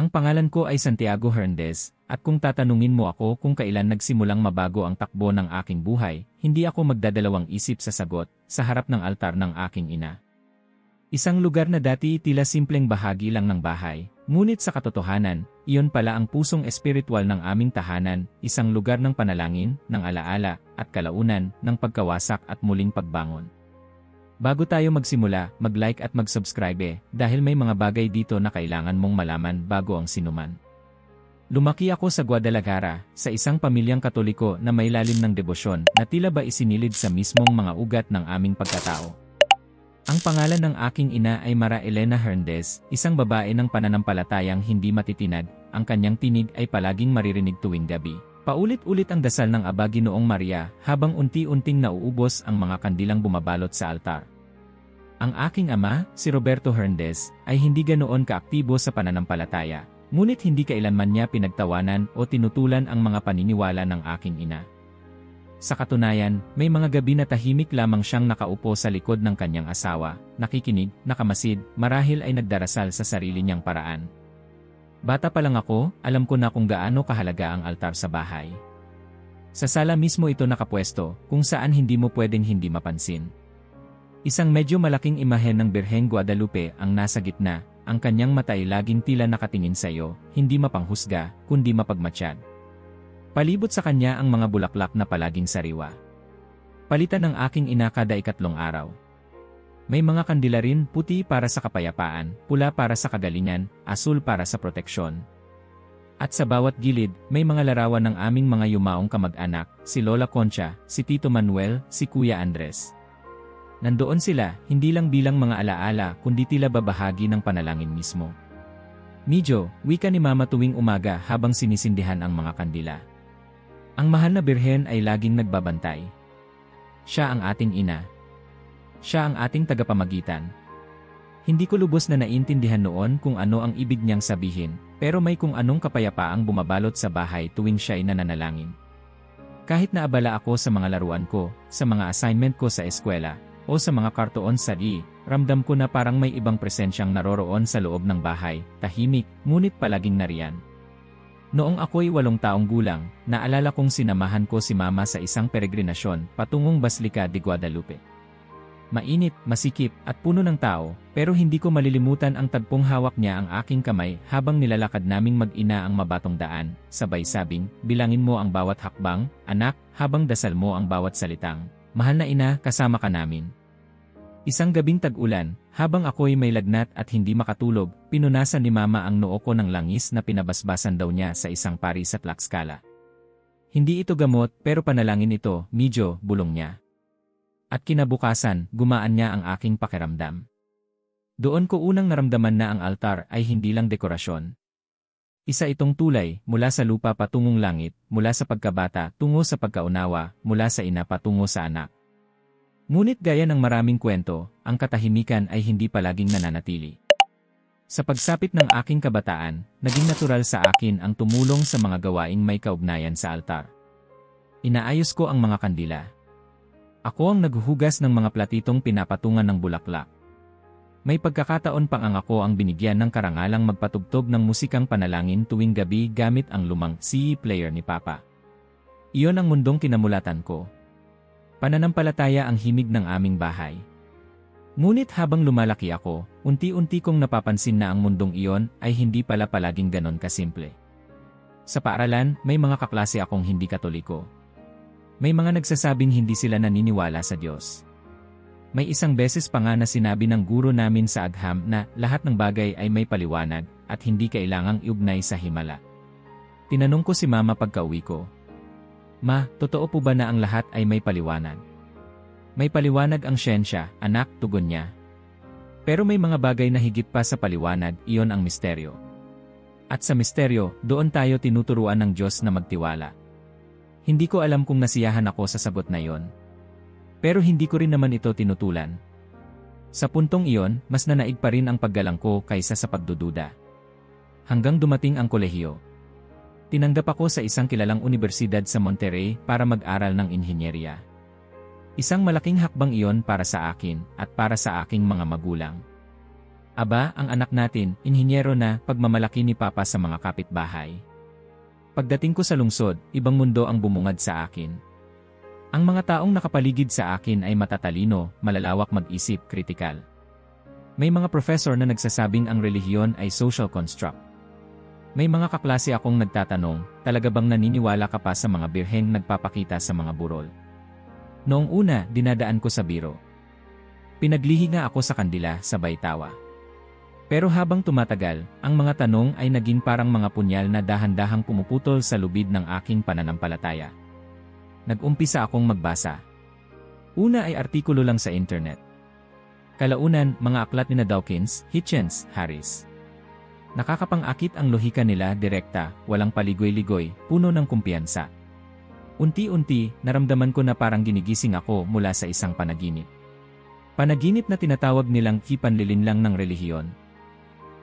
Ang pangalan ko ay Santiago Hernandez, at kung tatanungin mo ako kung kailan nagsimulang mabago ang takbo ng aking buhay, hindi ako magdadalawang isip sa sagot, sa harap ng altar ng aking ina. Isang lugar na dati tila simpleng bahagi lang ng bahay, ngunit sa katotohanan, iyon pala ang pusong espiritual ng aming tahanan, isang lugar ng panalangin, ng alaala, at kalaunan, ng pagkawasak at muling pagbangon. Bago tayo magsimula, mag-like at mag-subscribe dahil may mga bagay dito na kailangan mong malaman bago ang sinuman. Lumaki ako sa Guadalajara, sa isang pamilyang Katoliko na may lalim ng debosyon na tila ba isinilid sa mismong mga ugat ng aming pagkatao. Ang pangalan ng aking ina ay Mara Elena Hernandez, isang babae ng pananampalatayang hindi matitinag, ang kanyang tinig ay palaging maririnig tuwing gabi. Paulit-ulit ang dasal ng Aba Ginoong Maria habang unti-unting nauubos ang mga kandilang bumabalot sa altar. Ang aking ama, si Roberto Hernandez, ay hindi ganoon kaaktibo sa pananampalataya, ngunit hindi kailanman niya pinagtawanan o tinutulan ang mga paniniwala ng aking ina. Sa katunayan, may mga gabi na tahimik lamang siyang nakaupo sa likod ng kanyang asawa, nakikinig, nakamasid, marahil ay nagdarasal sa sarili niyang paraan. Bata pa lang ako, alam ko na kung gaano kahalaga ang altar sa bahay. Sa sala mismo ito nakapwesto, kung saan hindi mo pwedeng hindi mapansin. Isang medyo malaking imahen ng Birheng Guadalupe ang nasa gitna, ang kanyang mata ay laging tila nakatingin sa iyo, hindi mapanghusga, kundi mapagmatsyag. Palibot sa kanya ang mga bulaklak na palaging sariwa. Palitan ng aking ina kada ikatlong araw. May mga kandila rin, puti para sa kapayapaan, pula para sa kagalingan, asul para sa proteksyon. At sa bawat gilid, may mga larawan ng aming mga yumaong kamag-anak, si Lola Concha, si Tito Manuel, si Kuya Andres. Nandoon sila, hindi lang bilang mga alaala kundi tila babahagi ng panalangin mismo. Medyo, wika ni Mama tuwing umaga habang sinisindihan ang mga kandila. Ang mahal na birhen ay laging nagbabantay. Siya ang ating ina. Siya ang ating tagapamagitan. Hindi ko lubos na naintindihan noon kung ano ang ibig niyang sabihin, pero may kung anong kapayapaang bumabalot sa bahay tuwing siya ay nananalangin. Kahit na abala ako sa mga laruan ko, sa mga assignment ko sa eskwela, o sa mga kartoon sa ramdam ko na parang may ibang presensyang naroroon sa loob ng bahay, tahimik, ngunit palaging nariyan. Noong ako'y 8 taong gulang, naalala kong sinamahan ko si Mama sa isang peregrinasyon patungong Basilica de Guadalupe. Mainit, masikip, at puno ng tao, pero hindi ko malilimutan ang tagpong hawak niya ang aking kamay habang nilalakad naming mag-ina ang mabatong daan, sabay sabing, bilangin mo ang bawat hakbang, anak, habang dasal mo ang bawat salitang, mahal na ina, kasama ka namin. Isang gabing tag-ulan, habang ako'y may lagnat at hindi makatulog, pinunasan ni Mama ang noo ko ng langis na pinabasbasan daw niya sa isang pari sa Tlaxcala. Hindi ito gamot pero panalangin ito, medyo, bulong niya. At kinabukasan, gumaan niya ang aking pakiramdam. Doon ko unang naramdaman na ang altar ay hindi lang dekorasyon. Isa itong tulay, mula sa lupa patungong langit, mula sa pagkabata tungo sa pagkaunawa, mula sa ina patungo sa anak. Ngunit gaya ng maraming kwento, ang katahimikan ay hindi palaging nananatili. Sa pagsapit ng aking kabataan, naging natural sa akin ang tumulong sa mga gawaing may kaugnayan sa altar. Inaayos ko ang mga kandila. Ako ang naghuhugas ng mga platitong pinapatungan ng bulaklak. May pagkakataon pang ako ang binigyan ng karangalang magpatugtog ng musikang panalangin tuwing gabi gamit ang lumang CE player ni Papa. Iyon ang mundong kinamulatan ko. Pananampalataya ang himig ng aming bahay. Ngunit habang lumalaki ako, unti-unti kong napapansin na ang mundong iyon ay hindi pala palaging ganon kasimple. Sa paaralan, may mga kaklase akong hindi Katoliko. May mga nagsasabing hindi sila naniniwala sa Diyos. May isang beses pa nga na sinabi ng guro namin sa agham na lahat ng bagay ay may paliwanag at hindi kailangang iugnay sa himala. Tinanong ko si Mama pagka-uwi ko, Ma, totoo po ba na ang lahat ay may paliwanag? May paliwanag ang siyensya, anak, tugon niya. Pero may mga bagay na higit pa sa paliwanag, iyon ang misteryo. At sa misteryo, doon tayo tinuturuan ng Diyos na magtiwala. Hindi ko alam kung nasiyahan ako sa sagot na iyon. Pero hindi ko rin naman ito tinutulan. Sa puntong iyon, mas nanaig pa rin ang paggalang ko kaysa sa pagdududa. Hanggang dumating ang kolehiyo. Tinanggap ako sa isang kilalang universidad sa Monterrey para mag-aral ng inhinyerya. Isang malaking hakbang iyon para sa akin at para sa aking mga magulang. Aba, ang anak natin, inhinyero na, pagmamalaki ni Papa sa mga kapitbahay. Pagdating ko sa lungsod, ibang mundo ang bumungad sa akin. Ang mga taong nakapaligid sa akin ay matatalino, malalawak mag-isip, kritikal. May mga professor na nagsasabing ang relihiyon ay social construct. May mga kaklase akong nagtatanong, talaga bang naniniwala ka pa sa mga birheng nagpapakita sa mga burol? Noong una, dinadaan ko sa biro. Pinaglihi nga ako sa kandila, sabay tawa. Pero habang tumatagal, ang mga tanong ay naging parang mga punyal na dahan-dahang pumuputol sa lubid ng aking pananampalataya. Nag-umpisa akong magbasa. Una ay artikulo lang sa internet. Kalaunan, mga aklat ni Dawkins, Hitchens, Harris. Nakakapang-akit ang lohika nila direkta, walang paligoy-ligoy, puno ng kumpiyansa. Unti-unti, naramdaman ko na parang ginigising ako mula sa isang panaginip. Panaginip na tinatawag nilang panlilinlang ng relihiyon.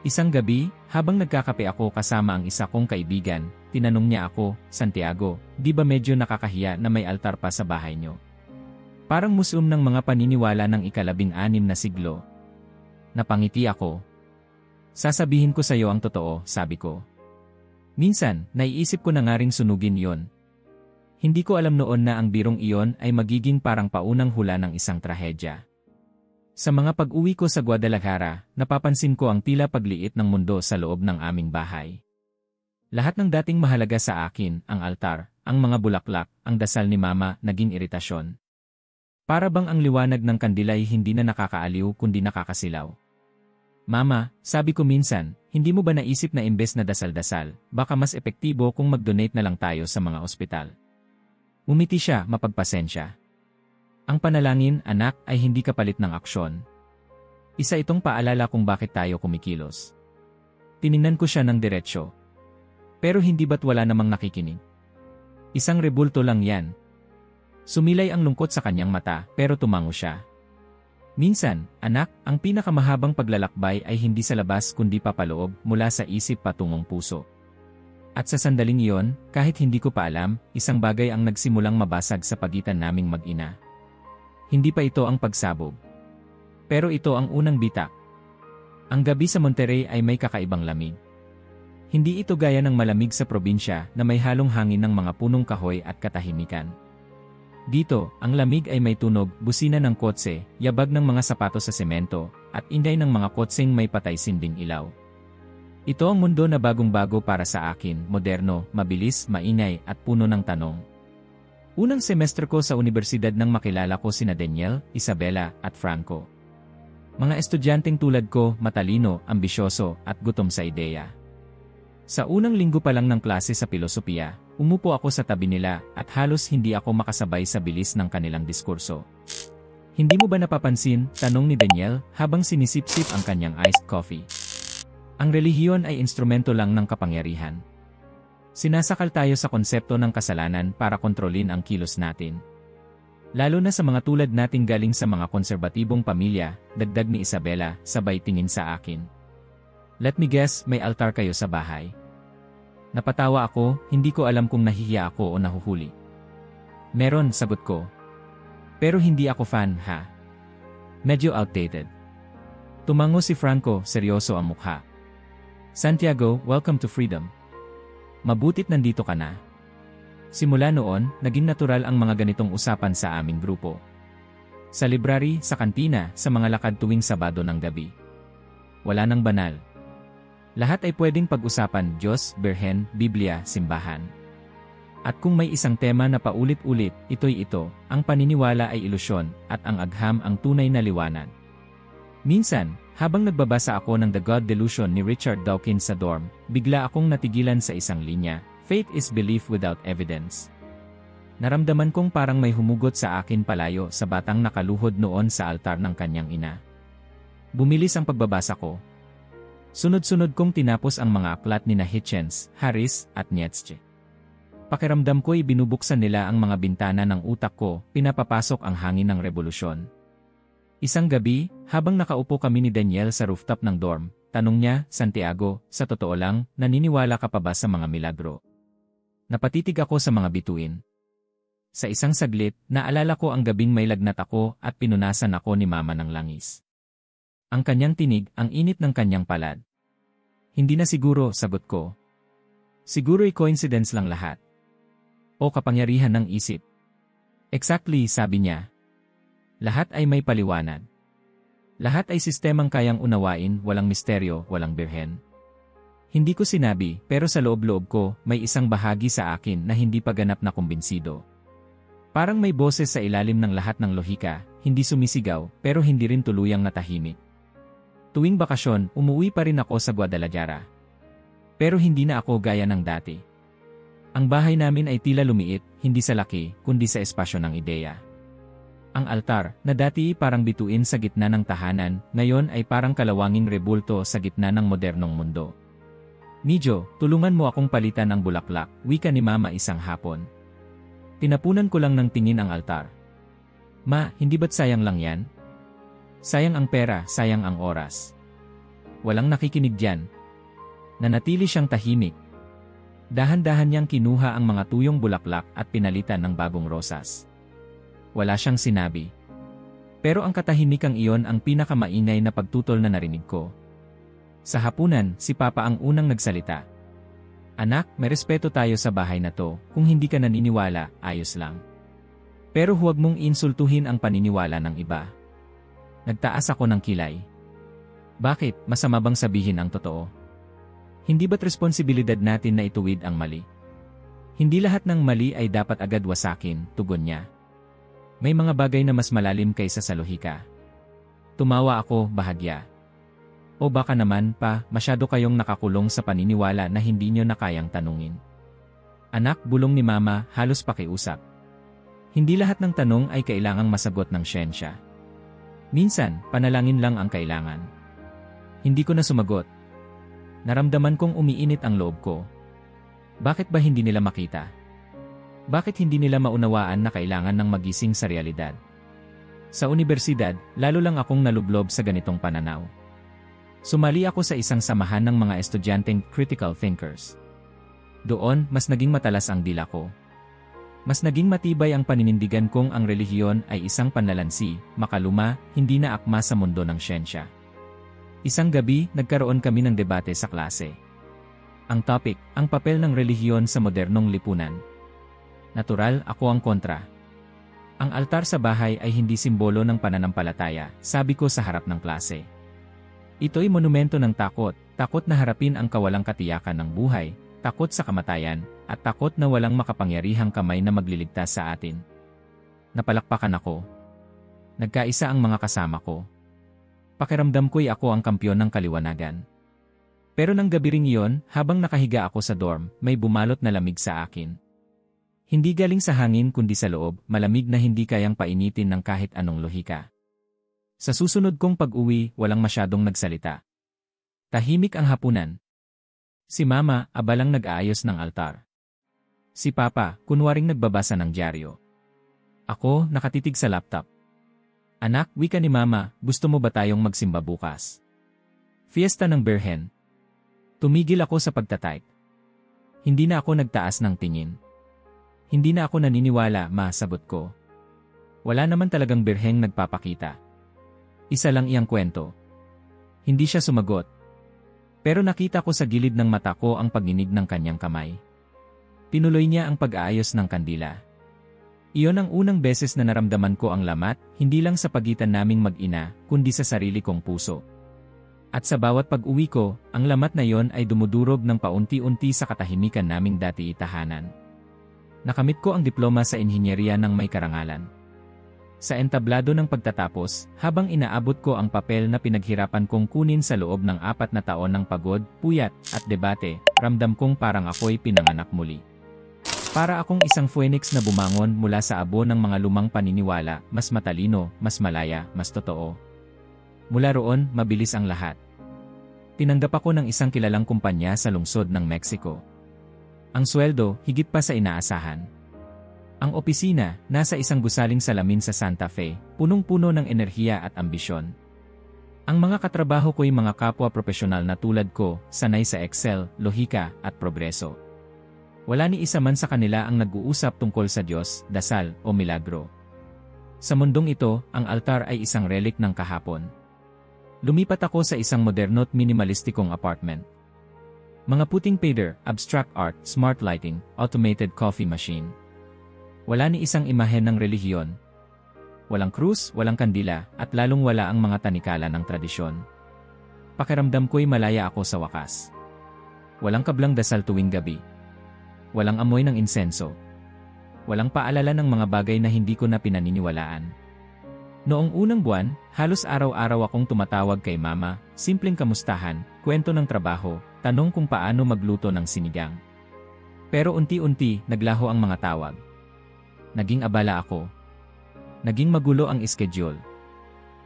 Isang gabi, habang nagkakape ako kasama ang isa kong kaibigan, tinanong niya ako, Santiago, di ba medyo nakakahiya na may altar pa sa bahay niyo? Parang museum ng mga paniniwala ng ika-16 na siglo. Napangiti ako. Sasabihin ko sa iyo ang totoo, sabi ko. Minsan, naiisip ko na nga ring sunugin iyon. Hindi ko alam noon na ang birong iyon ay magiging parang paunang hula ng isang trahedya. Sa mga pag-uwi ko sa Guadalajara, napapansin ko ang tila pagliit ng mundo sa loob ng aming bahay. Lahat ng dating mahalaga sa akin, ang altar, ang mga bulaklak, ang dasal ni Mama, naging iritasyon. Para bang ang liwanag ng kandilay hindi na nakakaaliw kundi nakakasilaw. Mama, sabi ko minsan, hindi mo ba naisip na imbes na dasal-dasal, baka mas epektibo kung mag-donate na lang tayo sa mga ospital? Umiti siya, mapagpasensya. Ang panalangin, anak, ay hindi kapalit ng aksyon. Isa itong paalala kung bakit tayo kumikilos. Tiningnan ko siya ng diretsyo. Pero hindi ba't wala namang nakikinig? Isang rebulto lang yan. Sumilay ang lungkot sa kanyang mata, pero tumango siya. Minsan, anak, ang pinakamahabang paglalakbay ay hindi sa labas kundi papaloob mula sa isip patungong puso. At sa sandaling iyon, kahit hindi ko pa alam, isang bagay ang nagsimulang mabasag sa pagitan naming mag-ina. Hindi pa ito ang pagsabog. Pero ito ang unang bitak. Ang gabi sa Monterrey ay may kakaibang lamig. Hindi ito gaya ng malamig sa probinsya na may halong hangin ng mga punong kahoy at katahimikan. Dito, ang lamig ay may tunog, busina ng kotse, yabag ng mga sapatos sa semento, at inday ng mga kotseng may patay-sinding ilaw. Ito ang mundo na bagong-bago para sa akin, moderno, mabilis, maingay, at puno ng tanong. Unang semestre ko sa universidad nang makilala ko sina Daniel, Isabela, at Franco. Mga estudyanteng tulad ko, matalino, ambisyoso, at gutom sa ideya. Sa unang linggo pa lang ng klase sa filosofiya, umupo ako sa tabi nila at halos hindi ako makasabay sa bilis ng kanilang diskurso. Hindi mo ba napapansin, tanong ni Daniel habang sinisip-sip ang kanyang iced coffee. Ang relihiyon ay instrumento lang ng kapangyarihan. Sinasakal tayo sa konsepto ng kasalanan para kontrolin ang kilos natin. Lalo na sa mga tulad nating galing sa mga konserbatibong pamilya, dagdag ni Isabela, sabay tingin sa akin. Let me guess, may altar kayo sa bahay. Napatawa ako, hindi ko alam kung nahihiya ako o nahuhuli. Meron, sagot ko. Pero hindi ako fan, ha? Medyo outdated. Tumango si Franco, seryoso ang mukha. Santiago, welcome to freedom. Mabutit nandito ka na. Simula noon, naging natural ang mga ganitong usapan sa aming grupo. Sa library, sa kantina, sa mga lakad tuwing Sabado ng gabi. Wala nang banal. Lahat ay pwedeng pag-usapan, Diyos, Birhen, Biblia, simbahan. At kung may isang tema na paulit-ulit, ito'y ito, ang paniniwala ay ilusyon, at ang agham ang tunay na liwanag. Minsan, habang nagbabasa ako ng The God Delusion ni Richard Dawkins sa dorm, bigla akong natigilan sa isang linya, faith is belief without evidence. Naramdaman kong parang may humugot sa akin palayo sa batang nakaluhod noon sa altar ng kanyang ina. Bumilis ang pagbabasa ko. Sunod-sunod kong tinapos ang mga aklat ni Hitchens, Harris, at Nietzsche. Pakiramdam ko'y binubuksan nila ang mga bintana ng utak ko, pinapapasok ang hangin ng revolusyon. Isang gabi, habang nakaupo kami ni Daniel sa rooftop ng dorm, tanong niya, Santiago, sa totoo lang, naniniwala ka pa ba sa mga milagro? Napatitig ako sa mga bituin. Sa isang saglit, naalala ko ang gabing may lagnat ako at pinunasan ako ni Mama ng langis. Ang kanyang tinig, ang init ng kanyang palad. Hindi na siguro, sagot ko. Siguro'y coincidence lang lahat. O kapangyarihan ng isip. Exactly, sabi niya. Lahat ay may paliwanag. Lahat ay sistemang kayang unawain, walang misteryo, walang birhen. Hindi ko sinabi, pero sa loob-loob ko, may isang bahagi sa akin na hindi pa ganap na kumbinsido. Parang may boses sa ilalim ng lahat ng lohika, hindi sumisigaw, pero hindi rin tuluyang natahimik. Tuwing bakasyon, umuwi pa rin ako sa Guadalajara. Pero hindi na ako gaya ng dati. Ang bahay namin ay tila lumiit, hindi sa laki, kundi sa espasyo ng ideya. Ang altar, na dati parang bituin sa gitna ng tahanan, ngayon ay parang kalawanging rebulto sa gitna ng modernong mundo. Medyo, tulungan mo akong palitan ang bulaklak, wika ni Mama isang hapon. Tinapunan ko lang ng tingin ang altar. Ma, hindi ba't sayang lang yan? Sayang ang pera, sayang ang oras. Walang nakikinig diyan. Nanatili siyang tahimik. Dahan-dahan niyang kinuha ang mga tuyong bulaklak at pinalitan ng bagong rosas. Wala siyang sinabi. Pero ang katahimikang iyon ang pinakamaingay na pagtutol na narinig ko. Sa hapunan, si Papa ang unang nagsalita. Anak, may respeto tayo sa bahay na to, kung hindi ka naniniwala, ayos lang. Pero huwag mong insultuhin ang paniniwala ng iba. Nagtaas ako ng kilay. Bakit, masama bang sabihin ang totoo? Hindi ba't responsibilidad natin na ituwid ang mali? Hindi lahat ng mali ay dapat agad wasakin, tugon niya. May mga bagay na mas malalim kaysa sa lohika. Tumawa ako, bahagya. O baka naman pa, masyado kayong nakakulong sa paniniwala na hindi nyo na kayang tanungin. Anak, bulong ni Mama, halos pakiusap. Hindi lahat ng tanong ay kailangang masagot ng siyensya. Minsan, panalangin lang ang kailangan. Hindi ko na sumagot. Naramdaman kong umiinit ang loob ko. Bakit ba hindi nila makita? Bakit hindi nila maunawaan na kailangan ng magising sa realidad? Sa unibersidad, lalo lang akong nalublob sa ganitong pananaw. Sumali ako sa isang samahan ng mga estudyanteng critical thinkers. Doon, mas naging matalas ang dila ko. Mas naging matibay ang paninindigan kong ang relihiyon ay isang panlalansi, makaluma, hindi na akma sa mundo ng siyensya. Isang gabi, nagkaroon kami ng debate sa klase. Ang topic, ang papel ng relihiyon sa modernong lipunan. Natural, ako ang kontra. Ang altar sa bahay ay hindi simbolo ng pananampalataya, sabi ko sa harap ng klase. Ito'y monumento ng takot, takot na harapin ang kawalang katiyakan ng buhay, takot sa kamatayan, at takot na walang makapangyarihang kamay na magliligtas sa atin. Napalakpakan ako. Nagkaisa ang mga kasama ko. Pakiramdam ko'y ako ang kampyon ng kaliwanagan. Pero nang gabi ring iyon, habang nakahiga ako sa dorm, may bumalot na lamig sa akin. Hindi galing sa hangin kundi sa loob, malamig na hindi kayang painitin ng kahit anong lohika. Sa susunod kong pag-uwi, walang masyadong nagsalita. Tahimik ang hapunan. Si Mama, abalang nag-aayos ng altar. Si Papa, kunwaring nagbabasa ng dyaryo. Ako, nakatitig sa laptop. Anak, wika ni Mama, gusto mo ba tayong magsimba bukas? Fiesta ng Birhen. Tumigil ako sa pagtatype. Hindi na ako nagtaas ng tingin. Hindi na ako naniniwala, Ma, sagot ko. Wala naman talagang birheng nagpapakita. Isa lang iyang kwento. Hindi siya sumagot. Pero nakita ko sa gilid ng mata ko ang pagninig ng kanyang kamay. Tinuloy niya ang pag-aayos ng kandila. Iyon ang unang beses na naramdaman ko ang lamat, hindi lang sa pagitan naming mag-ina, kundi sa sarili kong puso. At sa bawat pag-uwi ko, ang lamat na iyon ay dumudurog ng paunti-unti sa katahimikan naming dati tahanan. Nakamit ko ang diploma sa inhinyeriya ng may karangalan. Sa entablado ng pagtatapos, habang inaabot ko ang papel na pinaghirapan kong kunin sa loob ng 4 na taon ng pagod, puyat, at debate, ramdam kong parang ako'y pinanganak muli. Para akong isang phoenix na bumangon mula sa abo ng mga lumang paniniwala, mas matalino, mas malaya, mas totoo. Mula roon, mabilis ang lahat. Tinanggap ako ng isang kilalang kumpanya sa lungsod ng Mexico. Ang sweldo, higit pa sa inaasahan. Ang opisina, nasa isang gusaling salamin sa Santa Fe, punong-puno ng enerhiya at ambisyon. Ang mga katrabaho ko'y mga kapwa profesional na tulad ko, sanay sa Excel, lohika, at progreso. Wala ni isa man sa kanila ang nag-uusap tungkol sa Diyos, dasal, o milagro. Sa mundong ito, ang altar ay isang relic ng kahapon. Lumipat ako sa isang moderno at minimalistikong apartment. Mga puting pader, abstract art, smart lighting, automated coffee machine. Wala ni isang imahen ng relihiyon. Walang krus, walang kandila, at lalong wala ang mga tanikala ng tradisyon. Pakiramdam ko'y malaya ako sa wakas. Walang kablang dasal tuwing gabi. Walang amoy ng insenso. Walang paalala ng mga bagay na hindi ko na pinaniniwalaan. Noong unang buwan, halos araw-araw akong tumatawag kay mama, simpleng kamustahan, kwento ng trabaho, tanong kung paano magluto ng sinigang. Pero unti-unti, naglaho ang mga tawag. Naging abala ako. Naging magulo ang schedule.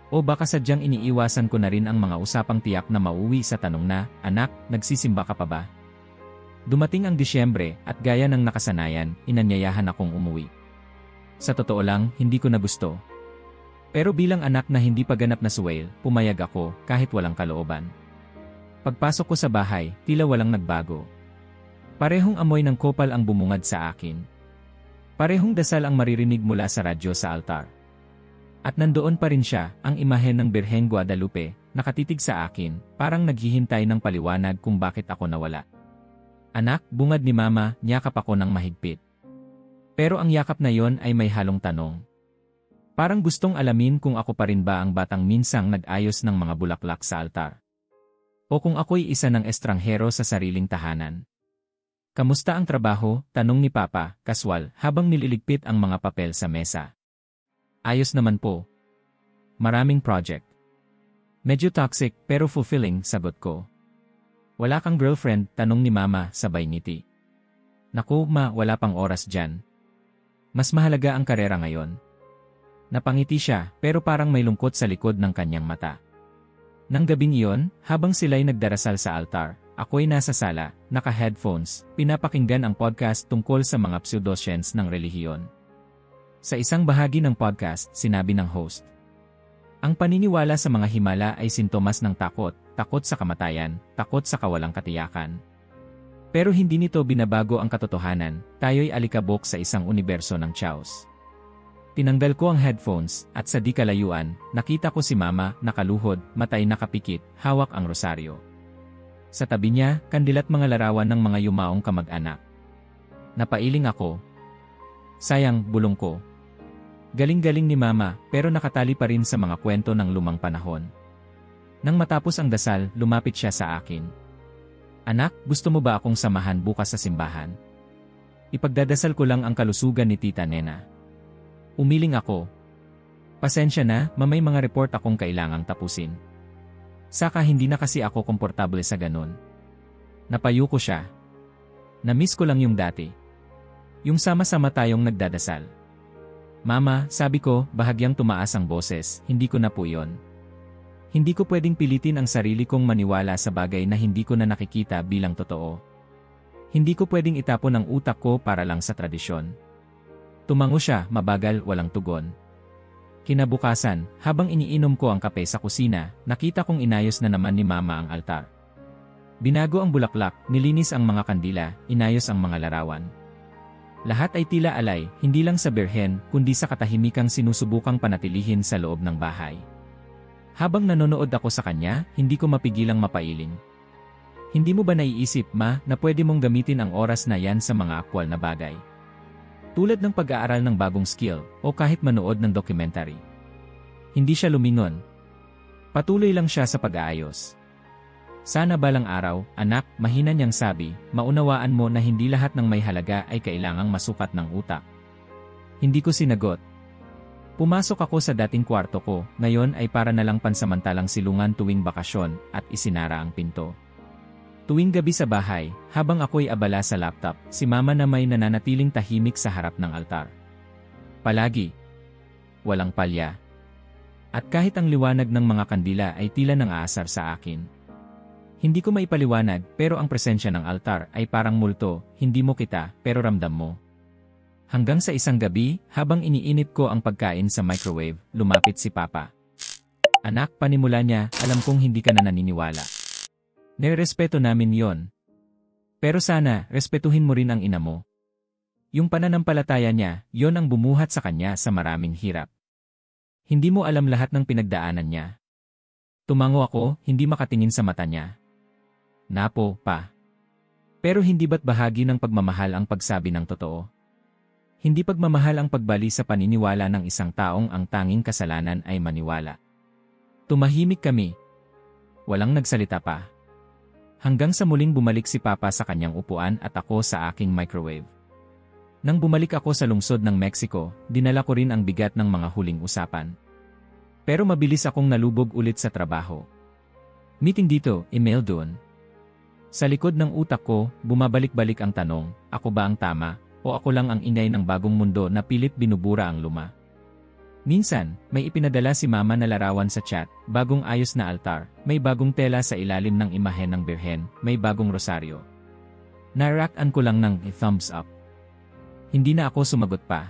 O baka sadyang iniiwasan ko na rin ang mga usapang tiyak na mauwi sa tanong na, "Anak, nagsisimba ka pa ba?" Dumating ang Disyembre at gaya ng nakasanayan, inanyayahan akong umuwi. Sa totoo lang, hindi ko na gusto. Pero bilang anak na hindi pa ganap na suwail, pumayag ako kahit walang kalooban. Pagpasok ko sa bahay, tila walang nagbago. Parehong amoy ng kopal ang bumungad sa akin. Parehong dasal ang maririnig mula sa radyo sa altar. At nandoon pa rin siya, ang imahen ng Birheng Guadalupe, nakatitig sa akin, parang naghihintay ng paliwanag kung bakit ako nawala. "Anak," bungad ni mama, niyakap ako ng mahigpit. Pero ang yakap na yon ay may halong tanong. Parang gustong alamin kung ako pa rin ba ang batang minsang nag-ayos ng mga bulaklak sa altar. O kung ako'y isa ng estranghero sa sariling tahanan. "Kamusta ang trabaho?" tanong ni Papa, kaswal, habang nililigpit ang mga papel sa mesa. "Ayos naman po. Maraming project." "Medyo toxic, pero fulfilling," sagot ko. "Wala kang girlfriend?" tanong ni Mama, sabay ngiti. "Naku, ma, wala pang oras dyan. Mas mahalaga ang karera ngayon." Napangiti siya, pero parang may lungkot sa likod ng kanyang mata. Nang gabing iyon, habang sila'y nagdarasal sa altar, ako'y nasa sala, naka-headphones, pinapakinggan ang podcast tungkol sa mga pseudoscience ng relihiyon. Sa isang bahagi ng podcast, sinabi ng host, "Ang paniniwala sa mga himala ay sintomas ng takot, takot sa kamatayan, takot sa kawalang katiyakan. Pero hindi nito binabago ang katotohanan, tayo'y alikabok sa isang universo ng chaos." Tinanggal ko ang headphones, at sa di kalayuan, nakita ko si Mama, nakaluhod, matay nakapikit, hawak ang rosaryo. Sa tabi niya, kandilat mga larawan ng mga yumaong kamag-anak. Napailing ako. Sayang, bulong ko. Galing-galing ni Mama, pero nakatali pa rin sa mga kwento ng lumang panahon. Nang matapos ang dasal, lumapit siya sa akin. "Anak, gusto mo ba akong samahan bukas sa simbahan? Ipagdadasal ko lang ang kalusugan ni Tita Nena." Umiling ako. "Pasensya na, may mga report akong kailangang tapusin." Saka hindi na kasi ako komportable sa ganun. Napayo ko siya. "Na-miss ko lang yung dati. Yung sama-sama tayong nagdadasal." "Mama," sabi ko, bahagyang tumaas ang boses, "hindi ko na po yun. Hindi ko pwedeng pilitin ang sarili kong maniwala sa bagay na hindi ko na nakikita bilang totoo. Hindi ko pwedeng itapon ang utak ko para lang sa tradisyon." Tumango siya, mabagal, walang tugon. Kinabukasan, habang iniinom ko ang kape sa kusina, nakita kong inayos na naman ni Mama ang altar. Binago ang bulaklak, nilinis ang mga kandila, inayos ang mga larawan. Lahat ay tila alay, hindi lang sa Birhen, kundi sa katahimikang sinusubukang panatilihin sa loob ng bahay. Habang nanonood ako sa kanya, hindi ko mapigilang mapailing. "Hindi mo ba naiisip, Ma, na pwede mong gamitin ang oras na yan sa mga aktwal na bagay? Tulad ng pag-aaral ng bagong skill, o kahit manood ng documentary." Hindi siya lumingon. Patuloy lang siya sa pag-aayos. "Sana balang araw, anak," mahina niyang sabi, "maunawaan mo na hindi lahat ng may halaga ay kailangang masukat ng utak." Hindi ko sinagot. Pumasok ako sa dating kwarto ko, ngayon ay para na lang pansamantalang silungan tuwing bakasyon, at isinara ang pinto. Tuwing gabi sa bahay, habang ako'y abala sa laptop, si Mama na may nananatiling tahimik sa harap ng altar. Palagi. Walang palya. At kahit ang liwanag ng mga kandila ay tila nang aasar sa akin. Hindi ko maipaliwanag, pero ang presensya ng altar ay parang multo, hindi mo kita, pero ramdam mo. Hanggang sa isang gabi, habang iniinit ko ang pagkain sa microwave, lumapit si Papa. "Anak," panimula niya, "alam kong hindi ka na naniniwala. Nirespeto namin yon. Pero sana, respetuhin mo rin ang ina mo. Yung pananampalataya niya, yon ang bumuhat sa kanya sa maraming hirap. Hindi mo alam lahat ng pinagdaanan niya. Tumango ako, hindi makatingin sa mata niya. Napo, pa. Pero hindi ba't bahagi ng pagmamahal ang pagsabi ng totoo? Hindi pagmamahal ang pagbali sa paniniwala ng isang taong ang tanging kasalanan ay maniwala. Tumahimik kami. Walang nagsalita pa. Hanggang sa muling bumalik si Papa sa kanyang upuan at ako sa aking microwave. Nang bumalik ako sa lungsod ng Mexico, dinala ko rin ang bigat ng mga huling usapan. Pero mabilis akong nalubog ulit sa trabaho. Meeting dito, email doon. Sa likod ng utak ko, bumabalik-balik ang tanong, ako ba ang tama, o ako lang ang inay ng bagong mundo na pilit binubura ang luma? Minsan, may ipinadala si Mama na larawan sa chat, bagong ayos na altar, may bagong tela sa ilalim ng imahen ng Birhen, may bagong rosaryo. Narak-an ko lang ng thumbs up. Hindi na ako sumagot pa.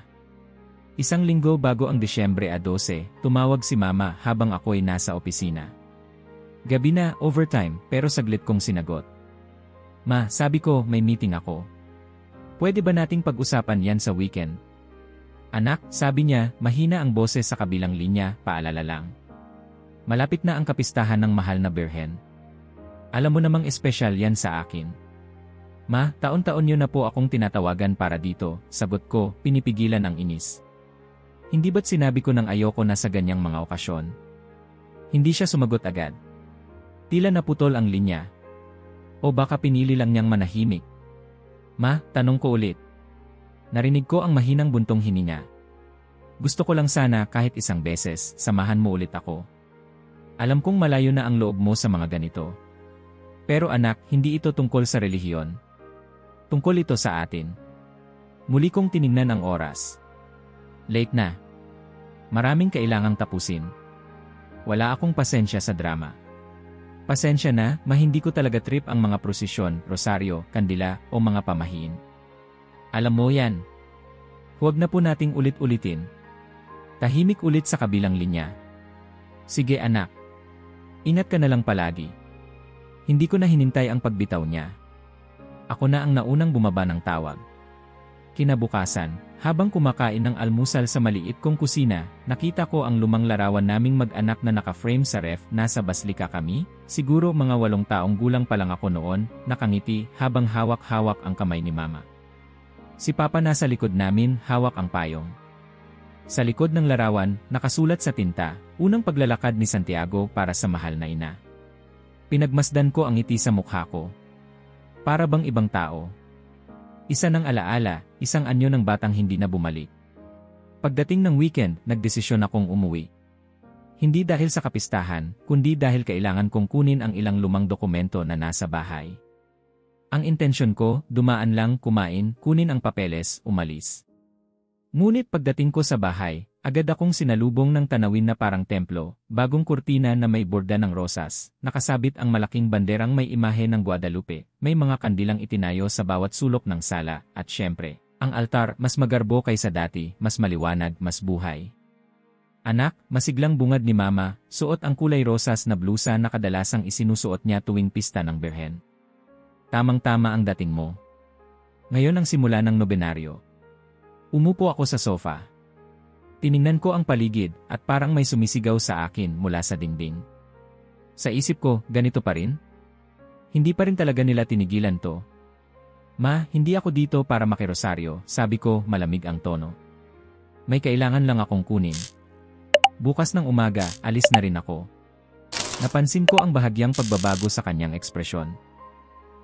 Isang linggo bago ang Disyembre 12, tumawag si Mama habang ako'y nasa opisina. Gabi na, overtime, pero saglit kong sinagot. Ma, sabi ko, may meeting ako. Pwede ba nating pag-usapan yan sa weekend? Anak, sabi niya, mahina ang boses sa kabilang linya, paalala lang. Malapit na ang kapistahan ng mahal na Birhen. Alam mo namang espesyal yan sa akin. Ma, taon-taon niyo na po akong tinatawagan para dito, sagot ko, pinipigilan ang inis. Hindi ba't sinabi ko nang ayoko na sa ganyang mga okasyon? Hindi siya sumagot agad. Tila naputol ang linya. O baka pinili lang niyang manahimik. Ma, tanong ko ulit. Narinig ko ang mahinang buntong hininga. Gusto ko lang sana kahit isang beses, samahan mo ulit ako. Alam kong malayo na ang loob mo sa mga ganito. Pero anak, hindi ito tungkol sa relihiyon. Tungkol ito sa atin. Muli kong tiningnan ang oras. Late na. Maraming kailangang tapusin. Wala akong pasensya sa drama. Pasensya na, hindi ko talaga trip ang mga prosesyon, rosaryo, kandila, o mga pamahiin. Alam mo yan. Huwag na po nating ulit-ulitin. Tahimik ulit sa kabilang linya. Sige anak. Ingat ka na lang palagi. Hindi ko na hinintay ang pagbitaw niya. Ako na ang naunang bumaba ng tawag. Kinabukasan, habang kumakain ng almusal sa maliit kong kusina, nakita ko ang lumang larawan naming mag-anak na naka-frame sa ref. Nasa Baslika kami, siguro mga 8 taong gulang pa lang ako noon, nakangiti habang hawak-hawak ang kamay ni Mama. Si Papa nasa likod namin, hawak ang payong. Sa likod ng larawan, nakasulat sa tinta, unang paglalakad ni Santiago para sa mahal na ina. Pinagmasdan ko ang ngiti sa mukha ko. Para bang ibang tao. Isa ng alaala, isang anyo ng batang hindi na bumalik. Pagdating ng weekend, nagdesisyon akong umuwi. Hindi dahil sa kapistahan, kundi dahil kailangan kong kunin ang ilang lumang dokumento na nasa bahay. Ang intensyon ko, dumaan lang, kumain, kunin ang papeles, umalis. Ngunit pagdating ko sa bahay, agad akong sinalubong ng tanawin na parang templo, bagong kurtina na may borda ng rosas, nakasabit ang malaking banderang may imahe ng Guadalupe, may mga kandilang itinayo sa bawat sulok ng sala, at syempre, ang altar mas magarbo kaysa dati, mas maliwanag, mas buhay. Anak, masiglang bungad ni Mama, suot ang kulay rosas na blusa na kadalasang isinusuot niya tuwing pista ng Birhen. Tamang-tama ang dating mo. Ngayon ang simula ng nobenaryo. Umupo ako sa sofa. Tiningnan ko ang paligid at parang may sumisigaw sa akin mula sa dingding. Sa isip ko, ganito pa rin? Hindi pa rin talaga nila tinigilan to. Ma, hindi ako dito para makirosaryo, sabi ko, malamig ang tono. May kailangan lang akong kunin. Bukas ng umaga, alis na rin ako. Napansin ko ang bahagyang pagbabago sa kanyang ekspresyon.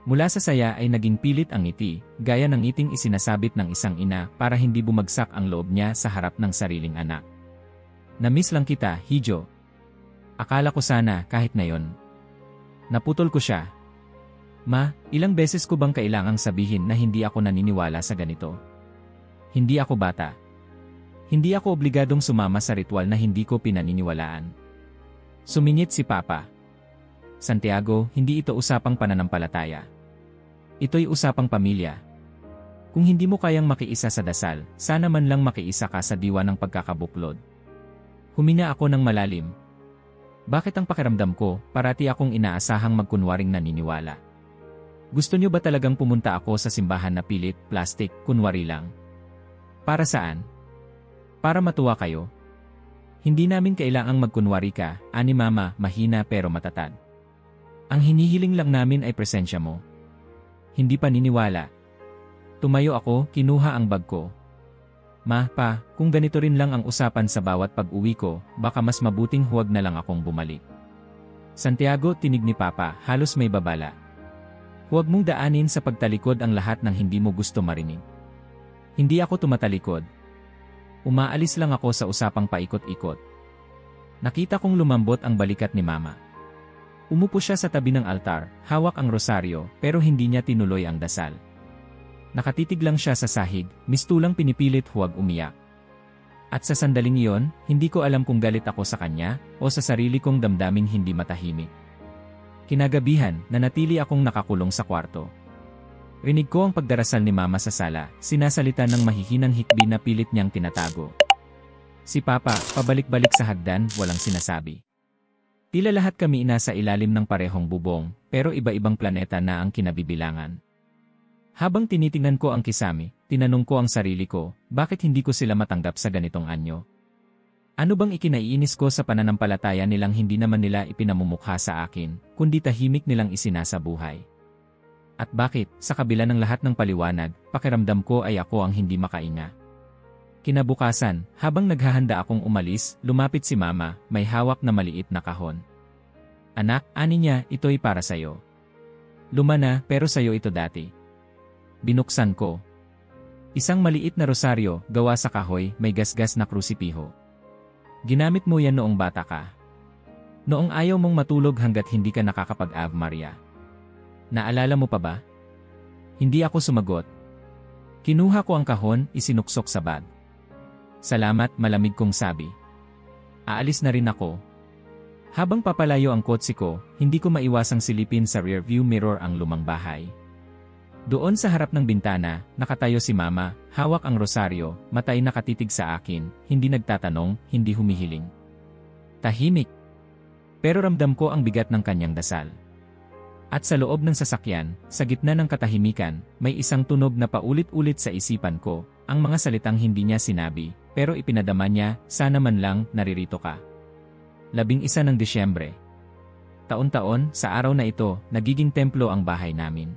Mula sa saya ay naging pilit ang ngiti, gaya ng ngiting isinasabit ng isang ina para hindi bumagsak ang loob niya sa harap ng sariling anak. Namiss lang kita, Hijo. Akala ko sana kahit ngayon. Naputol ko siya. Ma, ilang beses ko bang kailangang sabihin na hindi ako naniniwala sa ganito? Hindi ako bata. Hindi ako obligadong sumama sa ritual na hindi ko pinaniniwalaan. Sumingit si Papa. Santiago, hindi ito usapang pananampalataya. Ito'y usapang pamilya. Kung hindi mo kayang makiisa sa dasal, sana man lang makiisa ka sa diwa ng pagkakabuklod. Huminga ako ng malalim. Bakit ang pakiramdam ko, parati akong inaasahang magkunwaring naniniwala? Gusto niyo ba talagang pumunta ako sa simbahan na pilit, plastic, kunwari lang? Para saan? Para matuwa kayo? Hindi namin kailangang magkunwari ka, ani Mama, mahina pero matatag. Ang hinihiling lang namin ay presensya mo. Hindi pa niniwala. Tumayo ako, kinuha ang bag ko. Ma, pa, kung ganito rin lang ang usapan sa bawat pag-uwi ko, baka mas mabuting huwag na lang akong bumalik. Santiago, tinig ni Papa, halos may babala. Huwag mong daanin sa pagtalikod ang lahat ng hindi mo gusto marinig. Hindi ako tumatalikod. Umaalis lang ako sa usapang paikot-ikot. Nakita kong lumambot ang balikat ni Mama. Umupo siya sa tabi ng altar, hawak ang rosaryo, pero hindi niya tinuloy ang dasal. Nakatitig lang siya sa sahig, mistulang pinipilit huwag umiyak. At sa sandaling iyon, hindi ko alam kung galit ako sa kanya, o sa sarili kong damdaming hindi matahimik. Kinagabihan, nanatili akong nakakulong sa kwarto. Rinig ko ang pagdarasal ni Mama sa sala, sinasalita ng mahihinang hikbi na pilit niyang tinatago. Si Papa, pabalik-balik sa hagdan, walang sinasabi. Tila lahat kami nasa ilalim ng parehong bubong, pero iba-ibang planeta na ang kinabibilangan. Habang tinitingnan ko ang kisame, tinanong ko ang sarili ko, bakit hindi ko sila matanggap sa ganitong anyo? Ano bang ikinaiinis ko sa pananampalataya nilang hindi naman nila ipinamumukha sa akin, kundi tahimik nilang isinasa buhay? At bakit, sa kabila ng lahat ng paliwanag, pakiramdam ko ay ako ang hindi makainga? Kinabukasan, habang naghahanda akong umalis, lumapit si Mama, may hawak na maliit na kahon. Anak, ani niya, ito'y para sayo. Luma na, pero sayo ito dati. Binuksan ko. Isang maliit na rosaryo, gawa sa kahoy, may gasgas na krusipiho. Ginamit mo yan noong bata ka. Noong ayaw mong matulog hanggat hindi ka nakakapag-Ave Maria. Naalala mo pa ba? Hindi ako sumagot. Kinuha ko ang kahon, isinuksok sa bag. Salamat, malamig kong sabi. Aalis na rin ako. Habang papalayo ang kotse ko, hindi ko maiwasang silipin sa rearview mirror ang lumang bahay. Doon sa harap ng bintana, nakatayo si Mama, hawak ang rosaryo, matay nakatitig sa akin, hindi nagtatanong, hindi humihiling. Tahimik. Pero ramdam ko ang bigat ng kanyang dasal. At sa loob ng sasakyan, sa gitna ng katahimikan, may isang tunog na paulit-ulit sa isipan ko, ang mga salitang hindi niya sinabi, pero ipinadama niya, sana man lang, naririto ka. 11 ng Disyembre. Taon-taon, sa araw na ito, nagiging templo ang bahay namin.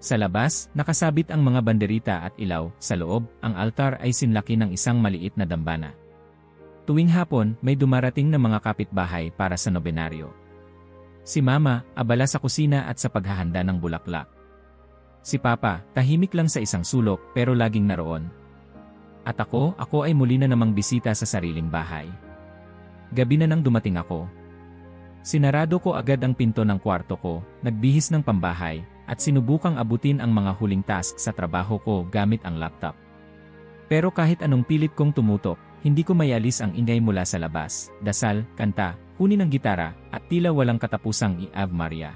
Sa labas, nakasabit ang mga banderita at ilaw, sa loob, ang altar ay sinlaki ng isang maliit na dambana. Tuwing hapon, may dumarating na mga kapitbahay para sa nobenaryo. Si Mama, abala sa kusina at sa paghahanda ng bulaklak. Si Papa, tahimik lang sa isang sulok pero laging naroon. At ako ay muli na namang bisita sa sariling bahay. Gabi na nang dumating ako. Sinarado ko agad ang pinto ng kwarto ko, nagbihis ng pambahay, at sinubukang abutin ang mga huling task sa trabaho ko gamit ang laptop. Pero kahit anong pilit kong tumutok, hindi ko mayalis ang ingay mula sa labas, dasal, kanta, huni ng gitara, at tila walang katapusang i-Ave Maria.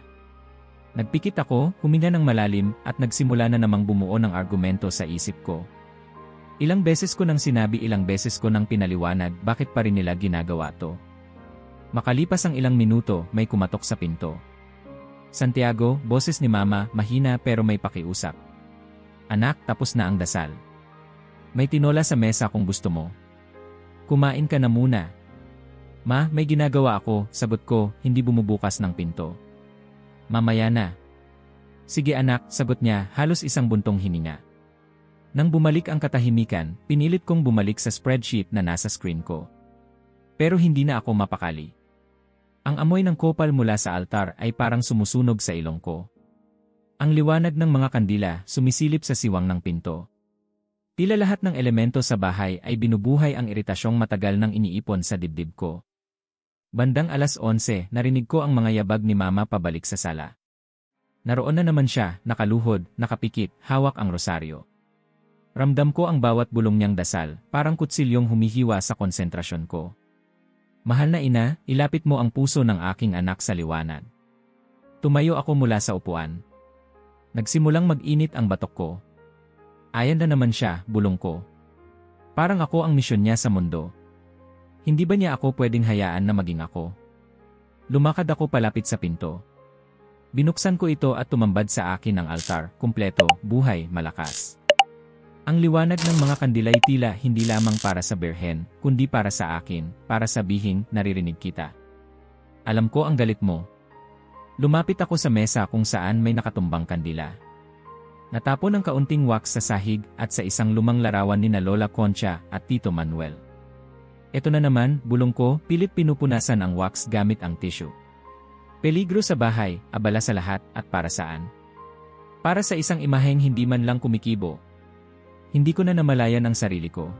Nagpikit ako, huminga ng malalim, at nagsimula na namang bumuo ng argumento sa isip ko. Ilang beses ko nang sinabi, ilang beses ko nang pinaliwanag bakit pa rin nila ginagawa to. Makalipas ang ilang minuto, may kumatok sa pinto. Santiago, boses ni Mama, mahina pero may pakiusap. Anak, tapos na ang dasal. May tinola sa mesa kung gusto mo. Kumain ka na muna. Ma, may ginagawa ako, sagot ko, hindi bumubukas ng pinto. Mamaya na. Sige anak, sagot niya, halos isang buntong hininga. Nang bumalik ang katahimikan, pinilit kong bumalik sa spreadsheet na nasa screen ko. Pero hindi na ako mapakali. Ang amoy ng kopal mula sa altar ay parang sumusunog sa ilong ko. Ang liwanag ng mga kandila sumisilip sa siwang ng pinto. Tila lahat ng elemento sa bahay ay binubuhay ang iritasyong matagal nang iniipon sa dibdib ko. Bandang 11:00, narinig ko ang mga yabag ni Mama pabalik sa sala. Naroon na naman siya, nakaluhod, nakapikit, hawak ang rosaryo. Ramdam ko ang bawat bulong niyang dasal, parang kutsilyong humihiwa sa konsentrasyon ko. Mahal na ina, ilapit mo ang puso ng aking anak sa liwanag. Tumayo ako mula sa upuan. Nagsimulang mag-init ang batok ko. Ayan na naman siya, bulong ko. Parang ako ang misyon niya sa mundo. Hindi ba niya ako pwedeng hayaan na maging ako? Lumakad ako palapit sa pinto. Binuksan ko ito at tumambad sa akin ang altar, kumpleto, buhay, malakas. Ang liwanag ng mga kandila'y tila hindi lamang para sa birhen, kundi para sa akin, para sabihin, naririnig kita. Alam ko ang galit mo. Lumapit ako sa mesa kung saan may nakatumbang kandila. Natapon ang kaunting wax sa sahig at sa isang lumang larawan ni na Lola Concha at Tito Manuel. Ito na naman, bulong ko, pilit pinupunasan ang wax gamit ang tissue. Peligro sa bahay, abala sa lahat, at para saan? Para sa isang imaheng hindi man lang kumikibo. Hindi ko na namalayan ang sarili ko.